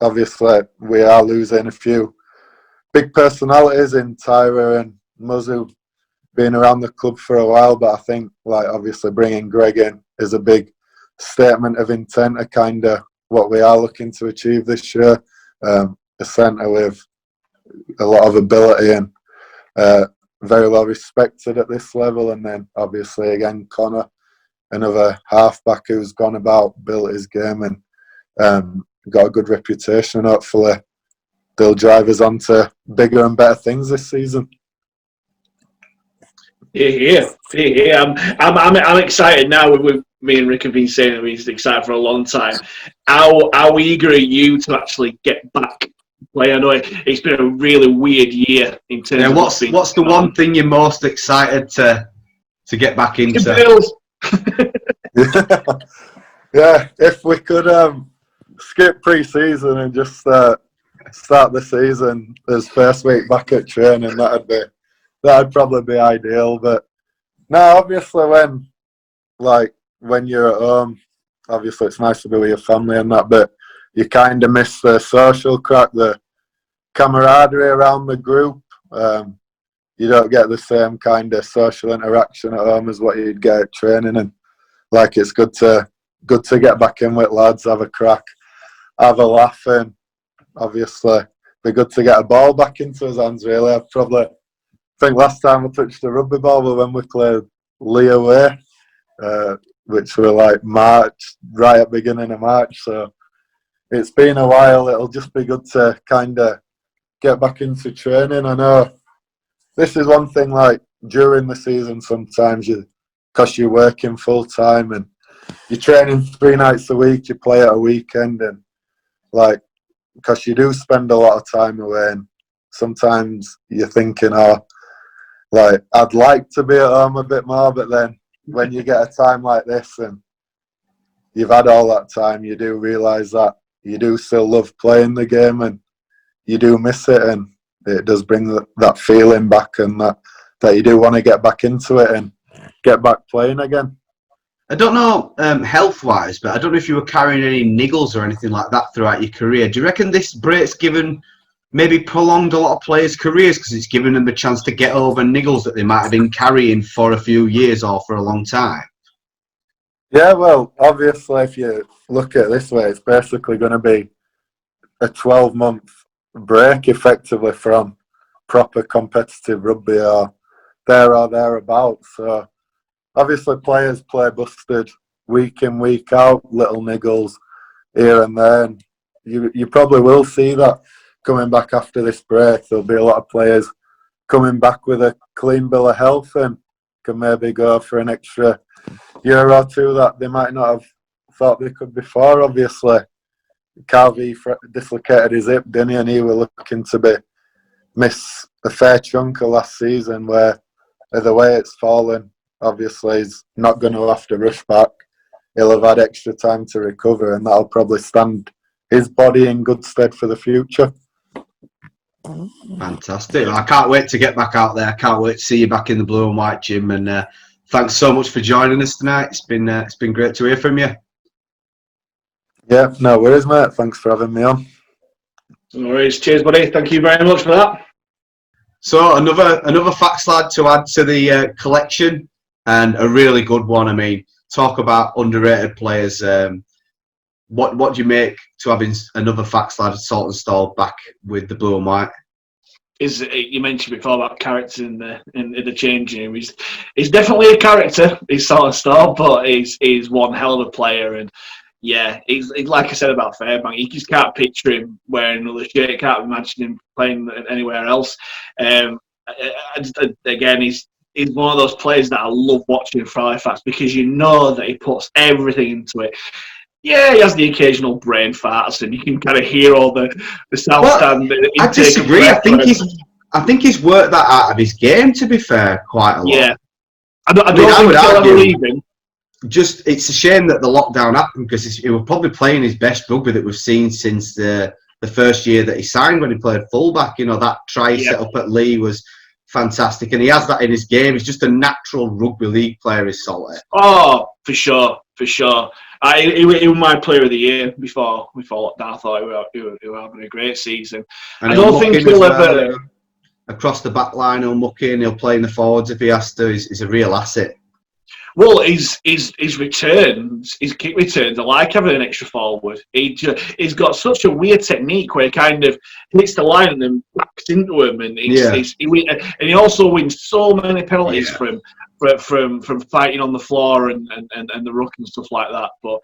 Speaker 5: obviously we are losing a few big personalities in Tyra and Muzzu, been around the club for a while, but I think like obviously bringing Greg in is a big statement of intent of kind of what we are looking to achieve this year. A centre with a lot of ability and very well respected at this level, and then obviously again Connor, another halfback who's gone about, built his game and got a good reputation, and hopefully they'll drive us on to bigger and better things this season.
Speaker 2: Yeah. I'm excited now. Me and Rick have been saying that we're excited for a long time. How eager are you to actually get back play? I know it's been a really weird year in terms of
Speaker 3: what's the one thing you're most excited to get back into?
Speaker 5: Yeah, if we could skip pre-season and just start the season as first week back at training, that'd probably be ideal. But no, obviously when you're at home, obviously it's nice to be with your family and that, but you kind of miss the social crack, the camaraderie around the group. You don't get the same kind of social interaction at home as what you'd get at training, and like it's good to get back in with lads, have a crack, have a laugh, and obviously be good to get a ball back into his hands. Really, I think last time I touched a rugby ball was when we played Lee away, which were like March, right at the beginning of March. So it's been a while. It'll just be good to kind of get back into training. I know this is one thing, like during the season sometimes because you're working full time and you're training 3 nights a week, you play at a weekend, and like because you do spend a lot of time away, and sometimes you're thinking, oh, like I'd like to be at home a bit more, but then when you get a time like this and you've had all that time, you do realise that you do still love playing the game and you do miss it, and it does bring that feeling back, and that you do want to get back into it and get back playing again.
Speaker 3: I don't know health-wise, but I don't know if you were carrying any niggles or anything like that throughout your career. Do you reckon this break's maybe prolonged a lot of players' careers because it's given them a chance to get over niggles that they might have been carrying for a few years or for a long time?
Speaker 5: Yeah, well, obviously, if you look at it this way, it's basically going to be a 12-month break, effectively, from proper competitive rugby or there or thereabouts. So obviously players play busted week in, week out, little niggles here and there. And you probably will see that coming back after this break. There'll be a lot of players coming back with a clean bill of health and can maybe go for an extra year or two that they might not have thought they could before. Obviously, Calvi dislocated his hip, didn't he? And he was looking to miss a fair chunk of last season, where the way it's fallen, obviously he's not going to have to rush back. He'll have had extra time to recover, and that'll probably stand his body in good stead for the future.
Speaker 3: Fantastic. I can't wait to get back out there. I can't wait to see you back in the blue and white, Jim. And thanks so much for joining us tonight. It's been great to hear from you.
Speaker 5: Yeah, no worries, mate. Thanks for having me on.
Speaker 2: No worries. Cheers, buddy. Thank you very much for that.
Speaker 3: So another facts lad to add to the collection, and a really good one. I mean, talk about underrated players. What do you make to having another facts lad, Saltonstall, back with the blue and white?
Speaker 2: You mentioned before about characters in the changing room. He's definitely a character. He's Saltonstall, but he's one hell of a player. And yeah, he's like I said about Fairbank. You just can't picture him wearing another shirt. You can't imagine him playing anywhere else. Again, he's one of those players that I love watching for Halifax, because you know that he puts everything into it. Yeah, he has the occasional brain farts, and you can kind of hear all the South Stand.
Speaker 3: I disagree. I think he's worked that out of his game, to be fair, quite a lot.
Speaker 2: Yeah, I don't think he'll ever leave him.
Speaker 3: Just, it's a shame that the lockdown happened, because he was probably playing his best rugby that we've seen since the first year that he signed, when he played fullback. You know, that try set up at Lee was fantastic, and he has that in his game. He's just a natural rugby league player, is Salty.
Speaker 2: Oh, for sure. He was my player of the year before lockdown. I thought he was having a great season.
Speaker 3: And
Speaker 2: I don't think he'll ever...
Speaker 3: Across the back line, he'll muck in, he'll play in the forwards if he has to. He's a real asset.
Speaker 2: Well, his returns, his kick returns, I like having an extra forward. He's got such a weird technique where he kind of hits the line and then backs into him, and he also wins so many penalties from fighting on the floor and the ruck and stuff like that. But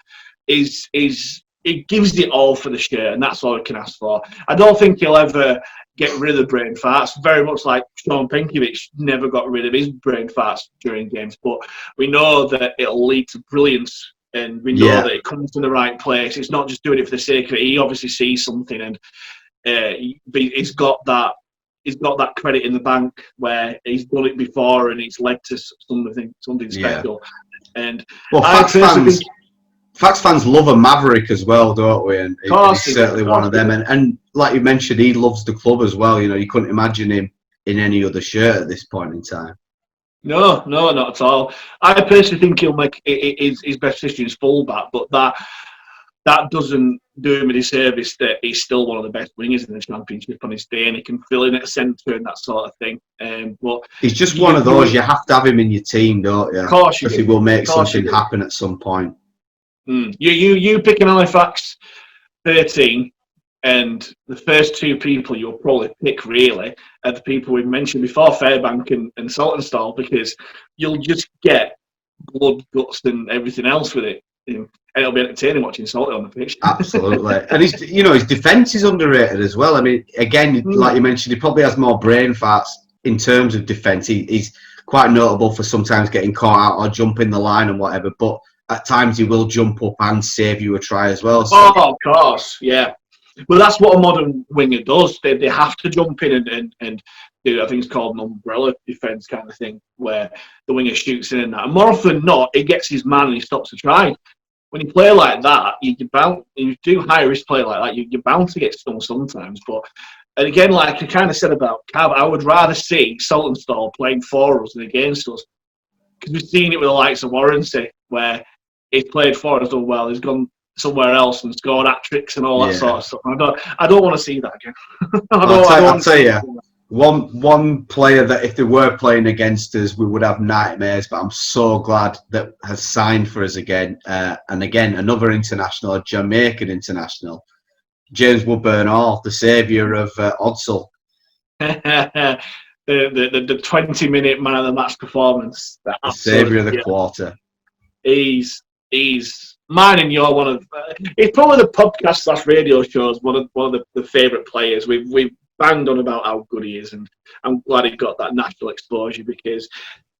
Speaker 2: he gives it all for the shirt, and that's all I can ask for. I don't think he'll ever get rid of the brain farts, very much like Sean Penkovic never got rid of his brain farts during games. But we know that it'll lead to brilliance, and we know that it comes to the right place. It's not just doing it for the sake of it. He obviously sees something, and he's got that credit in the bank where he's done it before, and it's led to something special. And
Speaker 3: Fax fans love a maverick as well, don't we? And he's certainly one of them. And like you mentioned, he loves the club as well. You know, you couldn't imagine him in any other shirt at this point in time.
Speaker 2: No, not at all. I personally think he'll make his best position is fullback, but that doesn't do him a disservice that he's still one of the best wingers in the Championship on his day, and he can fill in at centre and that sort of thing. But
Speaker 3: he's just one of those, you have to have him in your team, don't you?
Speaker 2: Of course you do.
Speaker 3: Because he will make something happen at some point.
Speaker 2: You pick an Halifax 13, and the first two people you'll probably pick really are the people we've mentioned before, Fairbank and Saltonstall, because you'll just get blood, guts, and everything else with it. And it'll be entertaining watching Salty on the pitch.
Speaker 3: Absolutely. And his defence is underrated as well. I mean, again, like you mentioned, he probably has more brain farts in terms of defence. He's quite notable for sometimes getting caught out or jumping the line and whatever, but at times he will jump up and save you a try as well. So.
Speaker 2: Oh, of course, yeah. Well, that's what a modern winger does. They have to jump in and do, I think it's called an umbrella defence kind of thing, where the winger shoots in and that. And more often than not, he gets his man and he stops the try. When you play like that, you do high risk play like that, you're bound to get stung sometimes. But and again, like I kind of said about Cav, I would rather see Saltonstall playing for us than against us, because we've seen it with the likes of Warranty, where he's played for us, done well, he's gone somewhere else and scored hat-tricks and all that sort of stuff. I don't want to see that again.
Speaker 3: I'll tell you, one player that if they were playing against us, we would have nightmares, but I'm so glad that has signed for us again. And again, another international, a Jamaican international, James Woodburn Hall, the saviour of Odsal.
Speaker 2: the 20-minute man of the match performance.
Speaker 3: The saviour of the
Speaker 2: yeah.
Speaker 3: quarter.
Speaker 2: He's mine and your one of. It's probably the podcast / radio shows one of the favourite players. We've banged on about how good he is, and I'm glad he got that national exposure because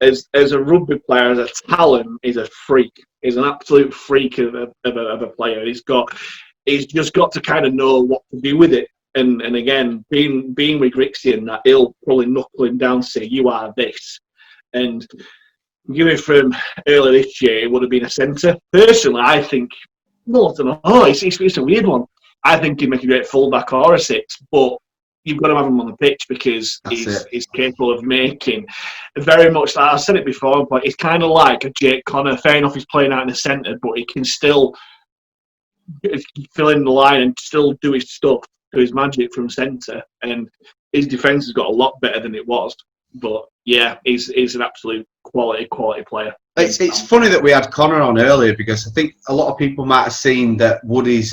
Speaker 2: as a rugby player, as a talent, he's a freak. He's an absolute freak of a player. He's just got to kind of know what to do with it. And again, being with Grixie and that, he'll probably knuckle him down, say, you are this. And given from earlier this year, it would have been a centre. Personally, I think, no, I don't know. Oh, it's a weird one. I think he'd make a great fullback or a 6, but you've got to have him on the pitch because he's capable of making very much. I said it before, but he's kind of like a Jake Connor. Fair enough, he's playing out in the centre, but he can still fill in the line and still do his stuff, do his magic from centre. And his defence has got a lot better than it was. But yeah, he's an absolute quality player.
Speaker 3: It's funny that we had Connor on earlier because I think a lot of people might have seen that Woody's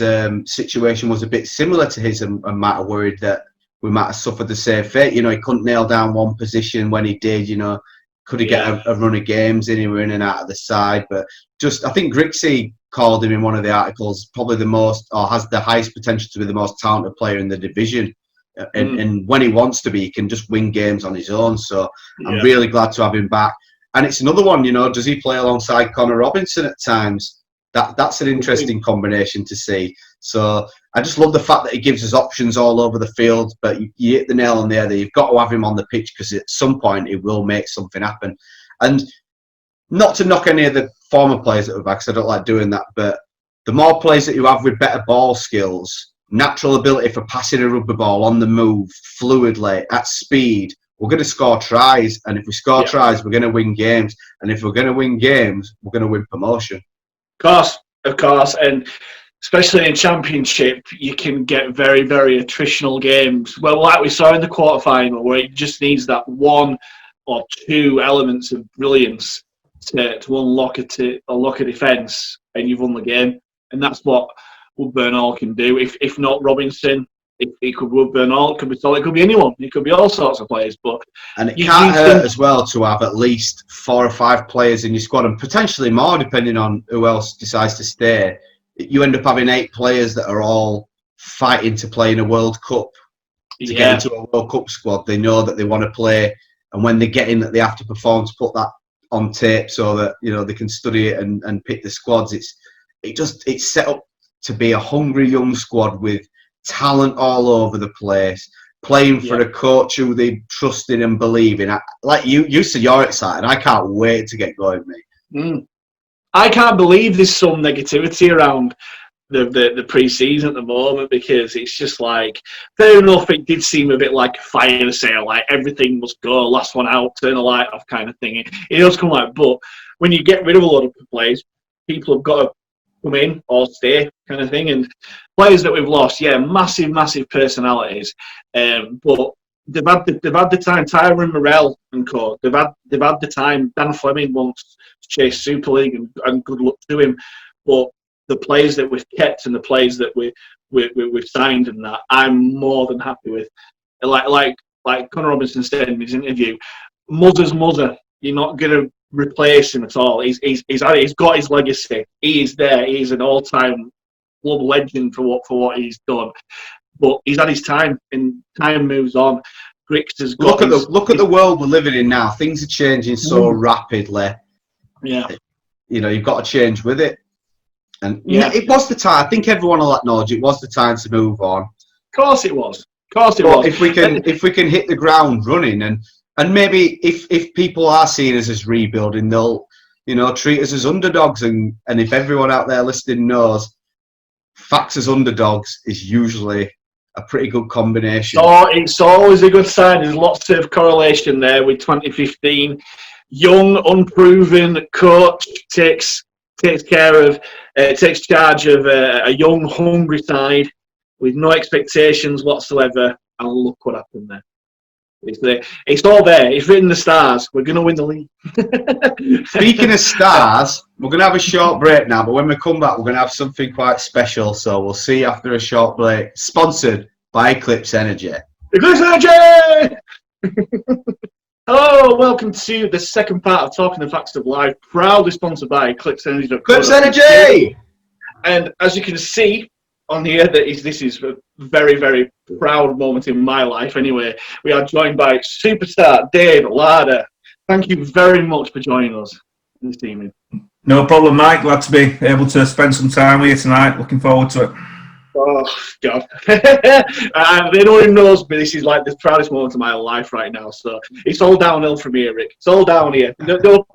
Speaker 3: situation was a bit similar to his and might have worried that we might have suffered the same fate. You know, he couldn't nail down one position when he did. You know, could he get a run of games in? He were in and out of the side. But I think Grixie called him in one of the articles probably the most, or has the highest potential to be the most talented player in the division. And when he wants to be, he can just win games on his own. So I'm really glad to have him back. And it's another one, you know, does he play alongside Connor Robinson at times? That's an interesting combination to see. So I just love the fact that he gives us options all over the field. But you hit the nail on the head there. You've got to have him on the pitch because at some point he will make something happen. And not to knock any of the former players that were back, because I don't like doing that, but the more players that you have with better ball skills, natural ability for passing a rugby ball on the move, fluidly, at speed, we're going to score tries. And if we score tries, we're going to win games. And if we're going to win games, we're going to win promotion.
Speaker 2: Of course. And especially in Championship, you can get very, very attritional games. Well, like we saw in the quarterfinal, where it just needs that one or two elements of brilliance to unlock a defence, and you've won the game. And that's what Woodburn Hall can do. If not Robinson, it could Woodburn Hall, it could be Solid, it could be anyone. It could be all sorts of players.
Speaker 3: And it can't hurt as well to have at least 4 or 5 players in your squad, and potentially more depending on who else decides to stay. You end up having 8 players that are all fighting to play in a World Cup. To get into a World Cup squad, they know that they want to play, and when they get in, that they have to perform to put that on tape so that, you know, they can study it and pick the squads. It's set up to be a hungry young squad with talent all over the place, playing for a coach who they trust in and believe in. Like you said, you're excited. I can't wait to get going, mate.
Speaker 2: I can't believe there's some negativity around the pre-season at the moment, because it's just like, fair enough, it did seem a bit like a fire sale, like everything must go, last one out, turn the light off kind of thing. It does come like, but when you get rid of a lot of players, people have got to come in or stay kind of thing. And players that we've lost, massive personalities, but they've had the time. Tyrone Morell and co. They've had the time. Dan Fleming wants to chase Super League, and good luck to him. But the players that we've kept and the players that we've signed and that, I'm more than happy with. Like Connor Robinson said in his interview, Mother's mother. You're not going to replace him at all. He's got his legacy. He is there. He's an all-time club legend for what he's done. But he's had his time, and time moves on. Grix has got
Speaker 3: look at the world we're living in now. Things are changing so rapidly.
Speaker 2: Yeah,
Speaker 3: you know, you've got to change with it. And it was the time. I think everyone will acknowledge it was the time to move on.
Speaker 2: Of course it was.
Speaker 3: If we can hit the ground running, and maybe if people are seeing us as rebuilding, they'll, you know, treat us as underdogs. And if everyone out there listening knows, facts as underdogs is usually a pretty good combination.
Speaker 2: Oh, it's always a good sign. There's lots of correlation there with 2015. Young, unproven coach takes charge of a young, hungry side with no expectations whatsoever, and look what happened there. It's all there. It's written in the stars. We're going to win the league.
Speaker 3: Speaking of stars, we're going to have a short break now, but when we come back, we're going to have something quite special. So we'll see you after a short break. Sponsored by Eclipse Energy.
Speaker 2: Eclipse Energy! Hello, welcome to the second part of Talking the Facts of Life, proudly sponsored by Eclipse
Speaker 3: Clips Energy!
Speaker 2: And as you can see on here, this is a very, very proud moment in my life. Anyway, we are joined by superstar Dave Larder. Thank you very much for joining us this evening.
Speaker 6: No problem, Mike. Glad to be able to spend some time with you tonight. Looking forward to it.
Speaker 2: Oh, God. Anyone who knows me, this is like the proudest moment of my life right now. So it's all downhill from here, Rick. It's all down here. We'll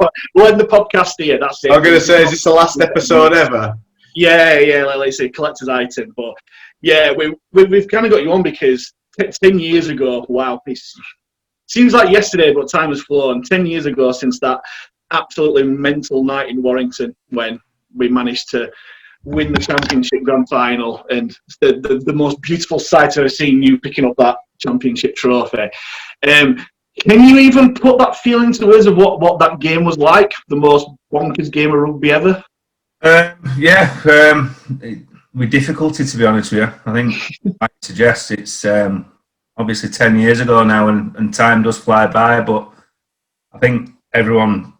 Speaker 2: end the podcast here. That's it.
Speaker 3: I'm going to say, is this the last episode ever?
Speaker 2: Yeah, like I say, collector's item. But yeah, we've kind of got you on because 10 years ago, wow, it seems like yesterday, but time has flown. 10 years ago since that absolutely mental night in Warrington when we managed to win the championship grand final, and the most beautiful sight I've ever seen, you picking up that championship trophy. Can you even put that feeling to us of what that game was like? The most bonkers game of rugby ever?
Speaker 6: With difficulty, to be honest with you. I think I suggest it's obviously 10 years ago now, and time does fly by, but I think everyone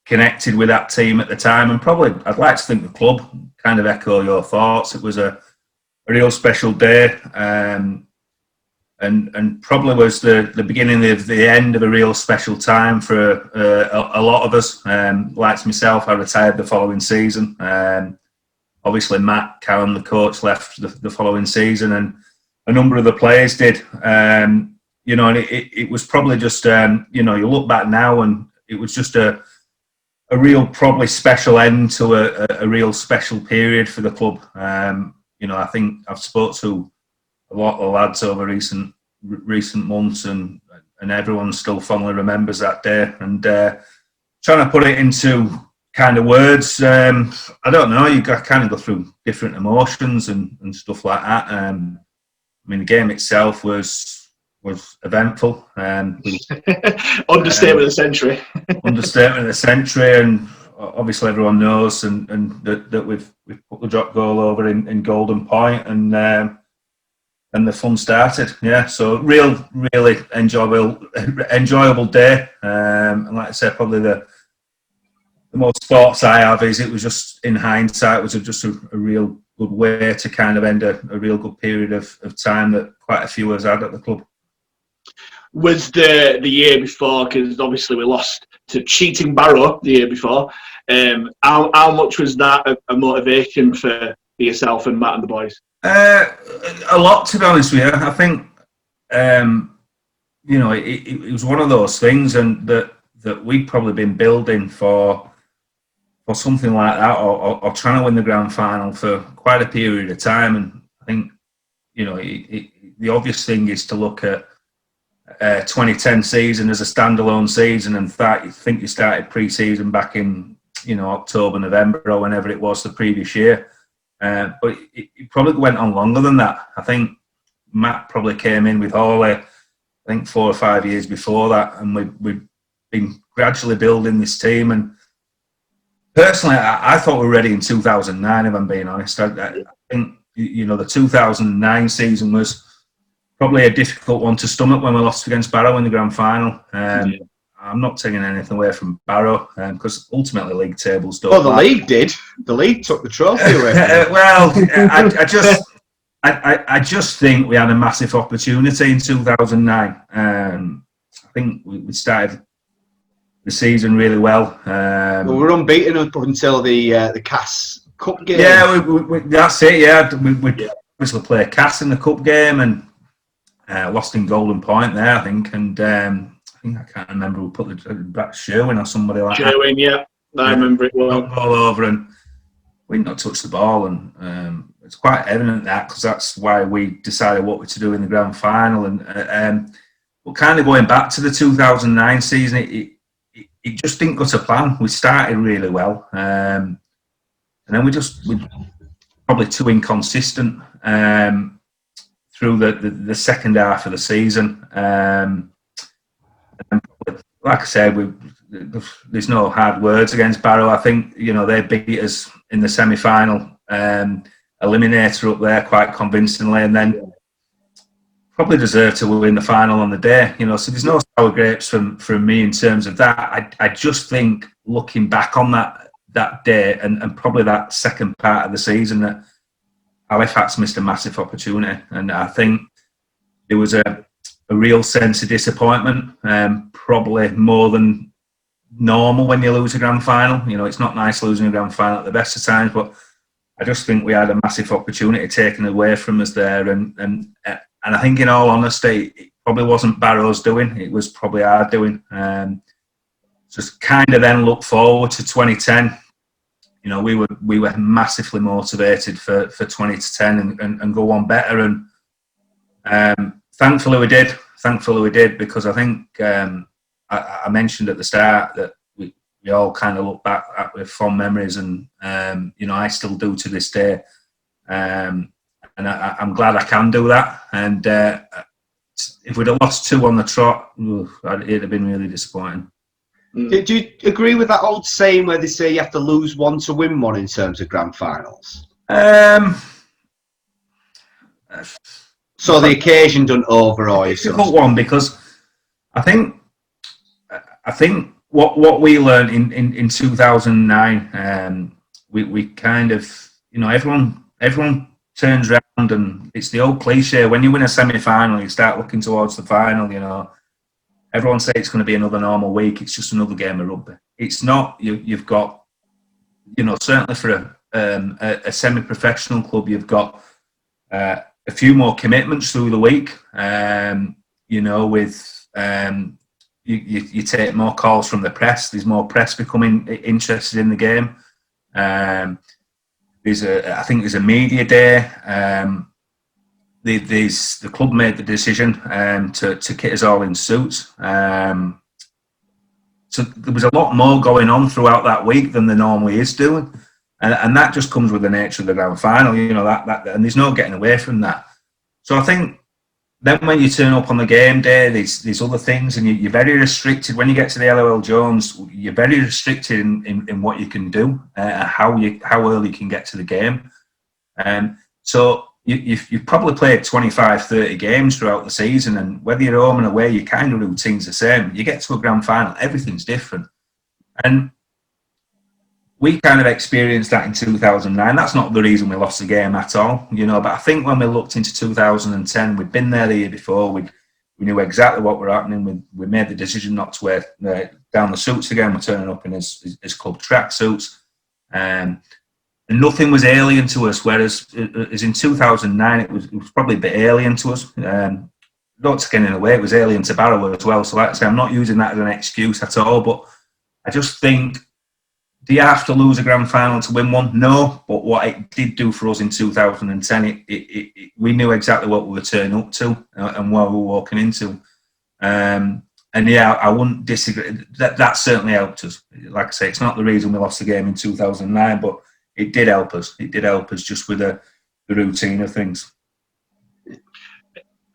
Speaker 6: connected with that team at the time, and probably I'd like to think the club kind of echo your thoughts. It was a real special day, and probably was the beginning of the end of a real special time for a lot of us. Like myself, I retired the following season. Obviously, Matt Cowan, the coach, left the following season, and a number of the players did. And it was probably just you look back now, and it was just a real probably special end to a real special period for the club. I think I've spoke to a lot of lads over recent months, and everyone still fondly remembers that day. And trying to put it into kind of words, I don't know. You kind of go through different emotions and stuff like that. The game itself was eventful.
Speaker 2: Understatement of the century.
Speaker 6: Understatement of the century, and obviously everyone knows and that we've put the drop goal over in Golden Point, and the fun started. Yeah, so really enjoyable day. And like I said, probably the most thoughts I have is it was just, in hindsight, was just a real good way to kind of end a real good period of time that quite a few of us had at the club.
Speaker 2: Was the year before, because obviously we lost to cheating Barrow the year before. How much was that a motivation for yourself and Matt and the boys?
Speaker 6: A lot, to be honest with you. I think it was one of those things, and that we'd probably been building for something like that, or trying to win the grand final for quite a period of time. And I think the obvious thing is to look at 2010 season as a standalone season, and I think you started pre-season back in October, November, or whenever it was the previous year. But it probably went on longer than that. I think Matt probably came in with Hawley, I think 4 or 5 years before that, and we've been gradually building this team. And personally, I thought we were ready in 2009, if I'm being honest. I think the 2009 season was probably a difficult one to stomach when we lost against Barrow in the grand final. I'm not taking anything away from Barrow, because ultimately league tables don't.
Speaker 3: Well, the league did. The league took the trophy away.
Speaker 6: Well, I just think we had a massive opportunity in 2009. I think we started the season really well.
Speaker 3: We were unbeaten up until the Cass Cup game.
Speaker 6: Yeah, that's it. Yeah, we obviously played Cass in the Cup game and lost in Golden Point there, I think. And I can't remember who put the back Sherwin or somebody like that.
Speaker 2: Sherwin, yeah. I remember it well.
Speaker 6: Ball over, and we'd not touched the ball, and it's quite evident because that's why we decided what we're to do in the grand final. And but kind of going back to the 2009 season, it just didn't go to plan. We started really well, and then we probably too inconsistent through the second half of the season. And probably, like I said, there's no hard words against Barrow. I think they beat us in the semi-final eliminator up there quite convincingly, and then probably deserved to win the final on the day. So there's no sour grapes from me in terms of that. I just think, looking back on that day and probably that second part of the season, that Halifax missed a massive opportunity, and I think there was a real sense of disappointment, probably more than normal when you lose a grand final. It's not nice losing a grand final at the best of times, but I just think we had a massive opportunity taken away from us there, and I think, in all honesty, it probably wasn't Barrow's doing. It was probably our doing. Just kind of then look forward to 2010. We were massively motivated for 2010 and go on better, and thankfully we did. Because I think I mentioned at the start that we all kind of look back at with fond memories, and I still do to this day. And I'm glad I can do that. And if we'd have lost 2 on the trot, it'd have been really disappointing.
Speaker 3: Do you agree with that old saying where they say you have to lose 1 to win 1 in terms of grand finals? So the occasion done over,
Speaker 6: it's a difficult one, because I think what we learned in 2009, we kind of, everyone turns around, and it's the old cliche, when you win a semi-final, you start looking towards the final. Everyone says it's going to be another normal week. It's just another game of rugby. It's not. You've got, certainly for a semi-professional club, you've got a few more commitments through the week. You take more calls from the press. There's more press becoming interested in the game. I think there's a media day. The club made the decision to kit us all in suits. So there was a lot more going on throughout that week than there normally is doing, and that just comes with the nature of the grand final. And there's no getting away from that. So I think then when you turn up on the game day, there's other things, and you're very restricted. When you get to the LOL Jones, you're very restricted in what you can do, how early you can get to the game. So you've probably played 25, 30 games throughout the season, and whether you're home and away, your kind of routine's the same. You get to a grand final, everything's different. And we kind of experienced that in 2009. That's not the reason we lost the game at all, but I think when we looked into 2010, we'd been there the year before. We knew exactly what were happening. We made the decision not to wear down the suits again. We're turning up in his club track suits. And nothing was alien to us, whereas as in 2009, it was probably a bit alien to us. Not taking it away, it was alien to Barrow as well. So like I say, I'm not using that as an excuse at all, but I just think, do you have to lose a grand final to win one? No, but what it did do for us in 2010, we knew exactly what we were turning up to and what we were walking into. And yeah, I wouldn't disagree. That certainly helped us. Like I say, it's not the reason we lost the game in 2009, but it did help us. It did help us just with the routine of things.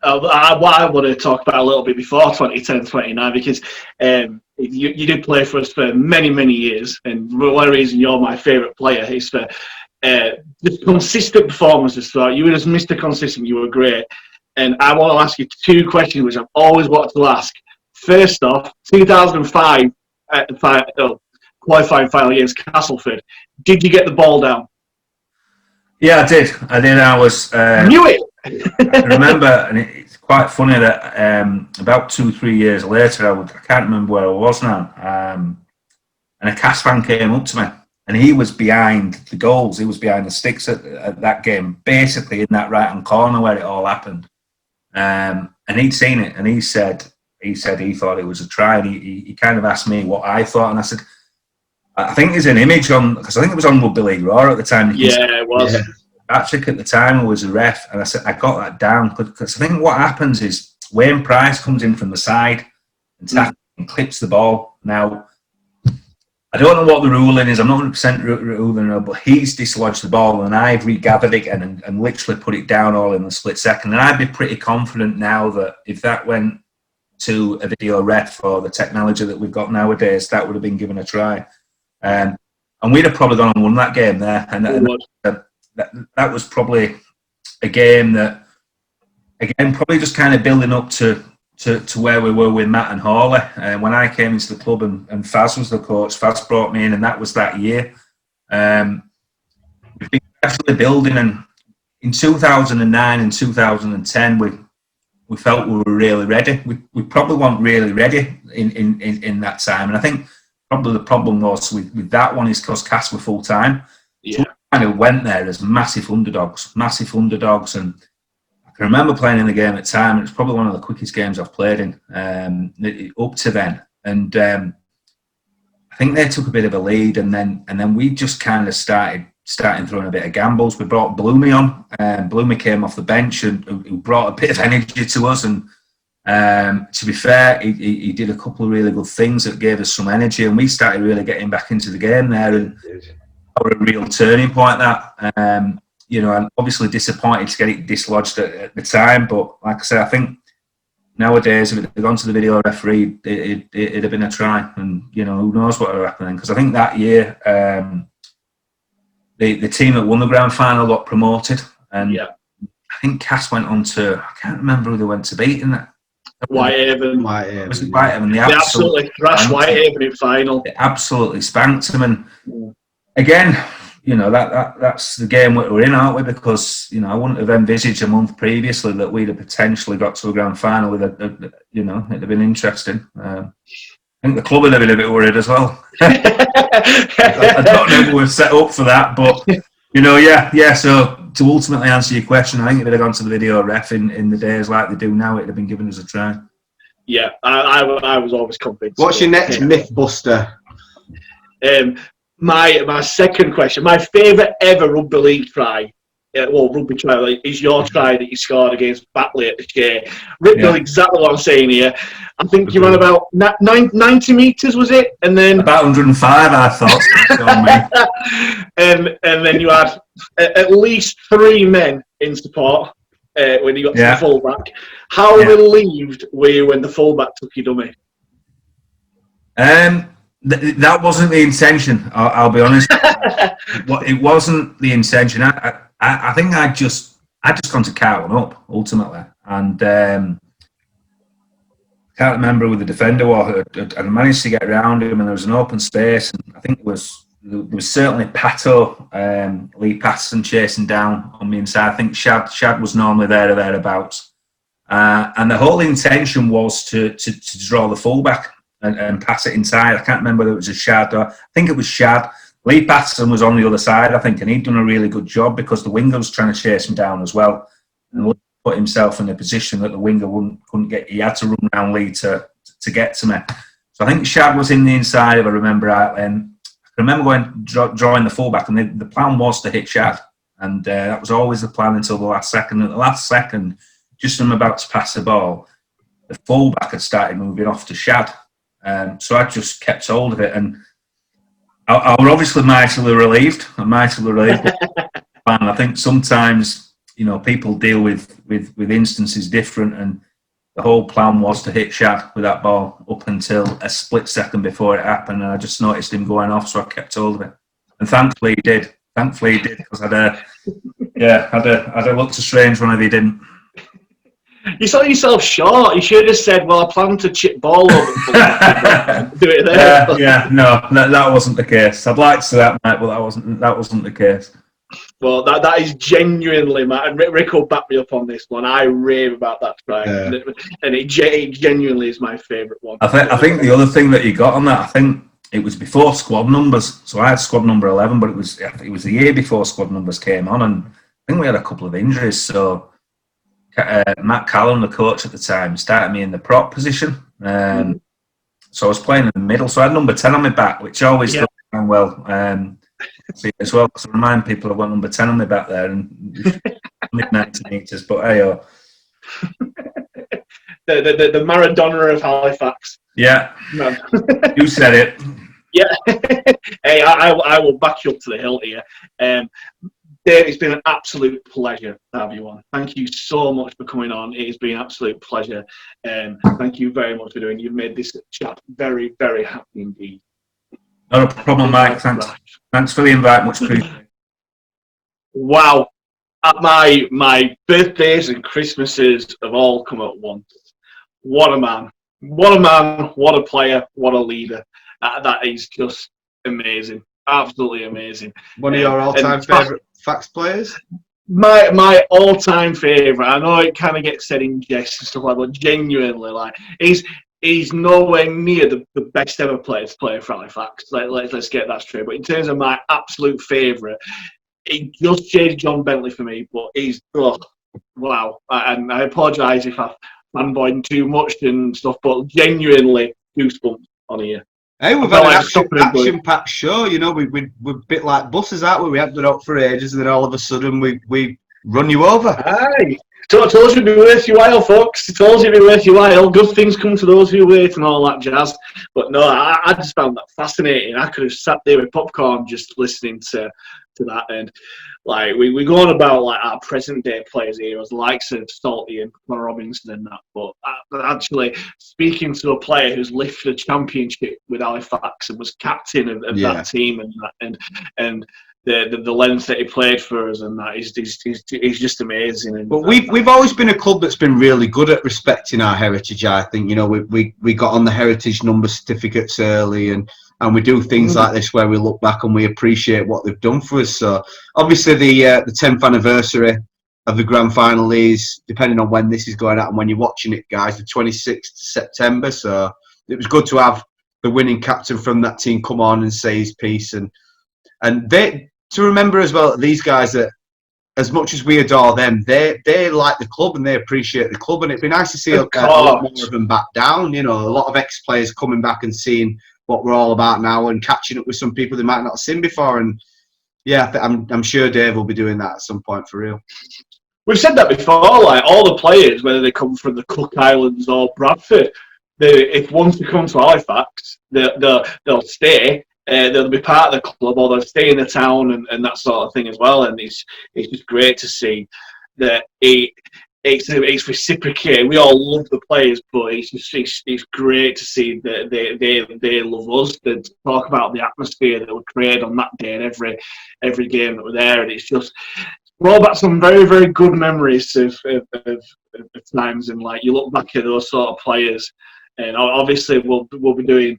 Speaker 2: What I want to talk about a little bit before 2010-29, because you did play for us for many, many years, and one reason you're my favourite player is for the consistent performances throughout. You were just Mr. Consistent, you were great. And I want to ask you 2 questions which I've always wanted to ask. First off, 2005 qualifying final against Castleford, did you get the ball down?
Speaker 6: Yeah, I did. I was...
Speaker 2: Knew it!
Speaker 6: I remember, and it's quite funny that about 2-3 years later, I can't remember where I was now, and a Cas fan came up to me, and he was behind the goals. He was behind the sticks at that game, basically in that right-hand corner where it all happened. And he'd seen it, and he said he thought it was a try, and he kind of asked me what I thought, and I said, I think there's an image on, because I think it was on Rugby League Raw at the time.
Speaker 2: Yeah, it was.
Speaker 6: Yeah. Patrick at the time was a ref, and I said I got that down because I think what happens is Wayne Price comes in from the side and clips the ball. Now, I don't know what the ruling is. I'm not 100% ruling, but he's dislodged the ball, and I've regathered it and literally put it down all in a split second. And I'd be pretty confident now that if that went to a video ref or the technology that we've got nowadays, that would have been given a try. And we'd have probably gone and won that game there. And that was probably a game that, again, probably just kind of building up to where we were with Matt and Hawley. When I came into the club and Faz was the coach, Faz brought me in, and that was that year. We've been actually building, and in 2009 and 2010, we felt we were really ready. We probably weren't really ready in that time, and I think probably the problem was with that one is because Cass were full time.
Speaker 2: Yeah.
Speaker 6: So we kind of went there as massive underdogs, and I can remember playing in the game at the time. It was probably one of the quickest games I've played in up to then, and I think they took a bit of a lead, and then we just kind of started throwing a bit of gambles. We brought Bloomy on, and Bloomy came off the bench and who brought a bit of energy to us. And to be fair, he did a couple of really good things that gave us some energy, and we started really getting back into the game there. And that was a real turning point. That I'm obviously disappointed to get it dislodged at the time, but like I say, I think nowadays, if it had gone to the video referee, it'd have been a try, and who knows what would have happened. Because I think that year, the team that won the grand final got promoted, and I think Cass went on to, I can't remember who they went to beat in that.
Speaker 2: Whitehaven.
Speaker 6: Was it Whitehaven?
Speaker 2: They absolutely thrashed Whitehaven in final.
Speaker 6: They absolutely spanked them, and again, that's the game we're in, aren't we? Because I wouldn't have envisaged a month previously that we'd have potentially got to a grand final with it'd have been interesting. I think the club would have been a bit worried as well. I don't know if we were set up for that, but So to ultimately answer your question, I think if it had gone to the video ref in the days like they do now, it'd have been given as a try.
Speaker 2: Yeah, I was always convinced.
Speaker 3: What's your next Mythbuster?
Speaker 2: My second question, my favourite ever rugby league try, rugby try, is your try that you scored against Batley at the Shea. Rick knows exactly what I'm saying here. I think you ran about 90 metres, was it? And then
Speaker 6: about 105, I thought.
Speaker 2: and then you had at least 3 men in support when you got to the fullback. How relieved were you when the fullback took your dummy?
Speaker 6: That wasn't the intention. I'll be honest. It wasn't the intention. I think I just gone to count one up ultimately, and can't remember who the defender was. I managed to get around him, and there was an open space, and I think there was certainly Pato, Lee Patterson chasing down on me inside. I think Shad was normally there or thereabouts, and the whole intention was to draw the fullback and pass it inside. I can't remember whether it was a Shad or I think it was Shad. Lee Patterson was on the other side, I think, and he'd done a really good job because the winger was trying to chase him down as well, and Lee put himself in a position that the winger couldn't get. He had to run around Lee to get to me. So I think Shad was in the inside, if I remember right. And I remember drawing the fullback, and the plan was to hit Shad, and that was always the plan until the last second. At the last second, just as I'm about to pass the ball, the fullback had started moving off to Shad. So I just kept hold of it, and I was obviously mightily relieved. And I think sometimes people deal with instances different, and the whole plan was to hit Shad with that ball up until a split second before it happened, and I just noticed him going off, so I kept hold of it. And thankfully he did. Because I'd have looked strange when he didn't.
Speaker 2: You sold yourself short. You should have just said, "Well, I plan to chip ball over do it there."
Speaker 6: No, that wasn't the case. I'd like to say that, Mike, but that wasn't the case.
Speaker 2: Well, that is genuinely, Matt, and Rick will back me up on this one. I rave about that try, and it genuinely is my favourite one.
Speaker 6: I think the other thing that you got on that, I think it was before squad numbers. So I had squad number 11, but it was the year before squad numbers came on, and I think we had a couple of injuries. So Matt Callum, the coach at the time, started me in the prop position. So I was playing in the middle. So I had number 10 on my back, which always does well. As well, because I remind people I've got number 10 on my back there, and 90 metres. But hey,
Speaker 2: the Maradona of Halifax.
Speaker 6: Yeah, you said it.
Speaker 2: Yeah, hey, I will back you up to the hilt here. Dave, it's been an absolute pleasure to have you on. Thank you so much for coming on. It has been an absolute pleasure. Thank you very much for doing it. You've made this chat very, very happy indeed.
Speaker 6: Not a problem, Mike. Thanks for the invite. Much appreciated.
Speaker 2: Wow. my birthdays and Christmases have all come at once. What a man! What a man! What a player! What a leader! That is just amazing. Absolutely amazing.
Speaker 3: One of your all-time favourite Fax players?
Speaker 2: My all-time favourite. I know it kind of gets said in jest and stuff like that, but genuinely, like he's nowhere near the best ever player to play for Halifax. Let's get that straight. But in terms of my absolute favourite, it just changed John Bentley for me. But he's wow. And I apologise if I've fanboyed too much and stuff, but genuinely goosebumps on here.
Speaker 3: Hey, we've had an action-packed show. You know, we're a bit like buses, aren't we? We haven't been out for ages, and then all of a sudden we run you over.
Speaker 2: Aye. Told you it'd be worth your while, folks. Told you it'd be worth your while. Good things come to those who wait and all that jazz. But no, I just found that fascinating. I could have sat there with popcorn just listening to that. And like we go on about like our present day players here, as likes of Salty and Connor Robinson and that. But actually speaking to a player who's lifted a championship with Halifax and was captain of that team and the length that he played for us and that he's just amazing. And
Speaker 3: but we've always been a club that's been really good at respecting our heritage. I think, you know, we got on the heritage number certificates early, and we do things like this where we look back and we appreciate what they've done for us. So obviously the 10th anniversary of the grand final is, depending on when this is going out and when you're watching it, guys, the 26th of September. So it was good to have the winning captain from that team come on and say his piece, and they. To remember as well, these guys, that as much as we adore them, they like the club and they appreciate the club, and it'd be nice to see a lot more of them back down. You know, a lot of ex-players coming back and seeing what we're all about now and catching up with some people they might not have seen before. And yeah, I'm sure Dave will be doing that at some point for real.
Speaker 2: We've said that before. Like all the players, whether they come from the Cook Islands or Bradford, if once they come to Halifax, they'll stay. They'll be part of the club, or they'll stay in the town and that sort of thing as well. And it's just great to see that it's reciprocated. We all love the players, but it's great to see that they love us. They talk about the atmosphere that we created on that day and every game that we're there, and it's just brought back some very, very good memories of times. And like you look back at those sort of players, and obviously we'll be doing.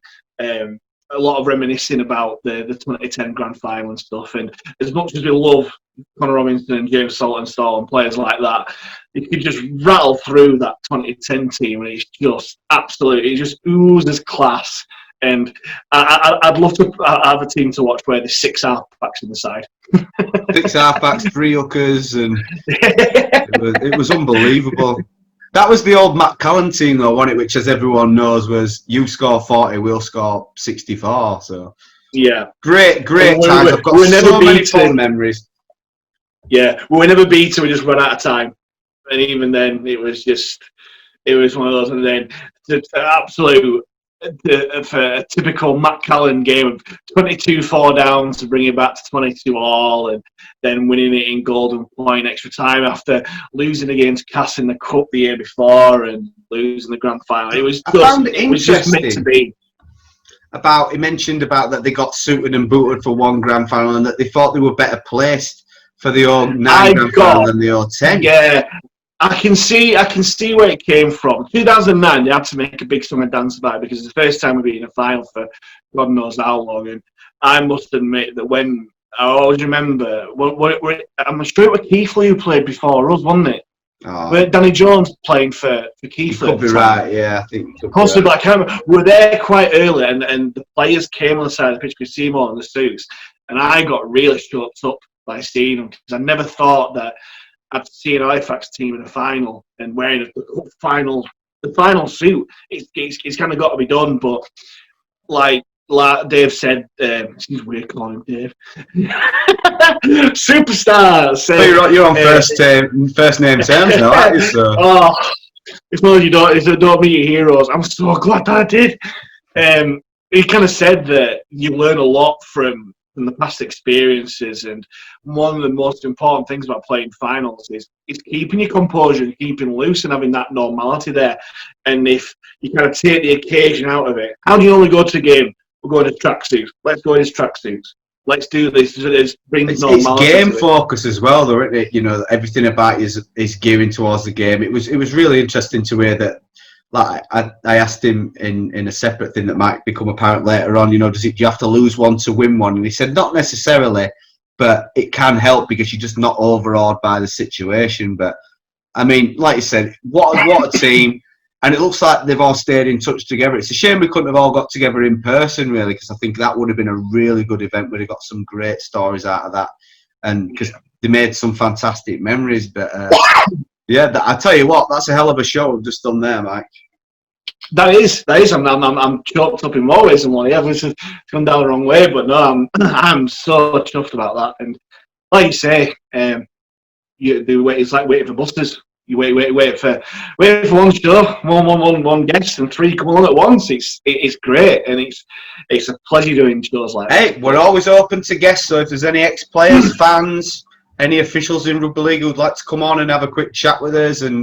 Speaker 2: A lot of reminiscing about the 2010 grand final and stuff. And as much as we love Connor Robinson and James Saltonstall and players like that, you could just rattle through that 2010 team, and it's just absolutely, it just oozes class. And I'd love to have a team to watch where there's 6 halfbacks in the side.
Speaker 3: 6 halfbacks, 3 hookers, and it was unbelievable. That was the old Matt Callan team, though, wasn't it? Which, as everyone knows, was you score 40, we'll score 64. So
Speaker 2: yeah,
Speaker 3: great times. I've got so many fun memories.
Speaker 2: Yeah, we were never beaten. We just ran out of time, and even then, it was one of those. And then the absolute. For a typical Matt Callan game of 22-4 down to bring it back to 22-all, and then winning it in golden point extra time after losing against Cass in the cup the year before and losing the grand final. It was just meant to be.
Speaker 3: He mentioned about that they got suited and booted for one grand final, and that they thought they were better placed for the 09 grand final than the 010.
Speaker 2: Yeah. I can see where it came from. 2009, they had to make a big song and dance about it because it's the first time we've been in a final for God knows how long. And I must admit that when I always remember, I'm sure it was Keithley who played before us, wasn't it?
Speaker 3: Oh.
Speaker 2: Danny Jones playing for Keithley.
Speaker 3: Could be right, yeah. I think
Speaker 2: possibly. Right. I can't remember. We were there quite early, and the players came on the side of the pitch with Seymour and the suits, and I got really shut up by seeing them because I never thought that I'd see an Halifax team in a final and wearing the final suit. It's kind of got to be done, but like Dave said, it's weird calling him Dave. Superstars.
Speaker 3: You're on first name terms now, aren't you? So.
Speaker 2: Oh, it's not you don't meet your heroes. I'm so glad I did. He kind of said that you learn a lot from the past experiences, and one of the most important things about playing finals is keeping your composure and keeping loose and having that normality there. And if you kind of take the occasion out of it, how do you only go to a game? We're going to tracksuits. Let's go in his tracksuits. let's do this. Let's bring
Speaker 3: It's
Speaker 2: normality
Speaker 3: game
Speaker 2: to it.
Speaker 3: focus as well, though, isn't it? You know, everything about it is gearing towards the game. It was really interesting to hear that. Like I asked him in a separate thing that might become apparent later on. You know, do you have to lose one to win one? And he said not necessarily, but it can help because you're just not overawed by the situation. But I mean, like you said, what a team. And it looks like they've all stayed in touch together. It's a shame we couldn't have all got together in person, really, because I think that would have been a really good event. We'd have got some great stories out of that. And because they made some fantastic memories. But yeah, I tell you what, that's a hell of a show we've just done there, Mike.
Speaker 2: That is. I'm choked up in more ways than one. Yeah, it's gone down the wrong way, but no, I'm so chuffed about that. And like you say, it's like waiting for buses. You wait for one show, one guest, and three come on at once. It's great, and it's a pleasure doing shows like that.
Speaker 3: Hey, we're always open to guests, so if there's any ex-players, fans, any officials in rugby league who'd like to come on and have a quick chat with us and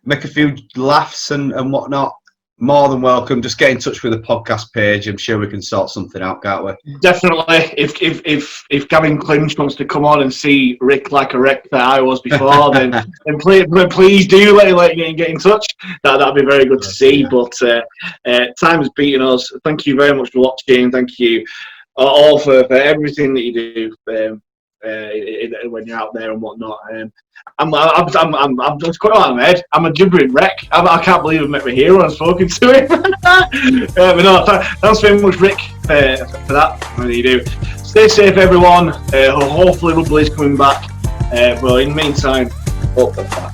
Speaker 3: make a few laughs and whatnot, more than welcome. Just get in touch with the podcast page. I'm sure we can sort something out, can't we?
Speaker 2: Definitely. If Gavin Clinch wants to come on and see Rick like a wreck that I was before, then please do let get in touch. That'd be very good to see. But time's beating us. Thank you very much for watching. Thank you all for everything that you do when you're out there and whatnot. I'm just quite out of my head. I'm a gibbering wreck. I can't believe I've met my hero and spoken to him. But no, thanks very much, Rick, for that. What you do. Stay safe, everyone. Hopefully, rugby is coming back. But in the meantime, hope for that.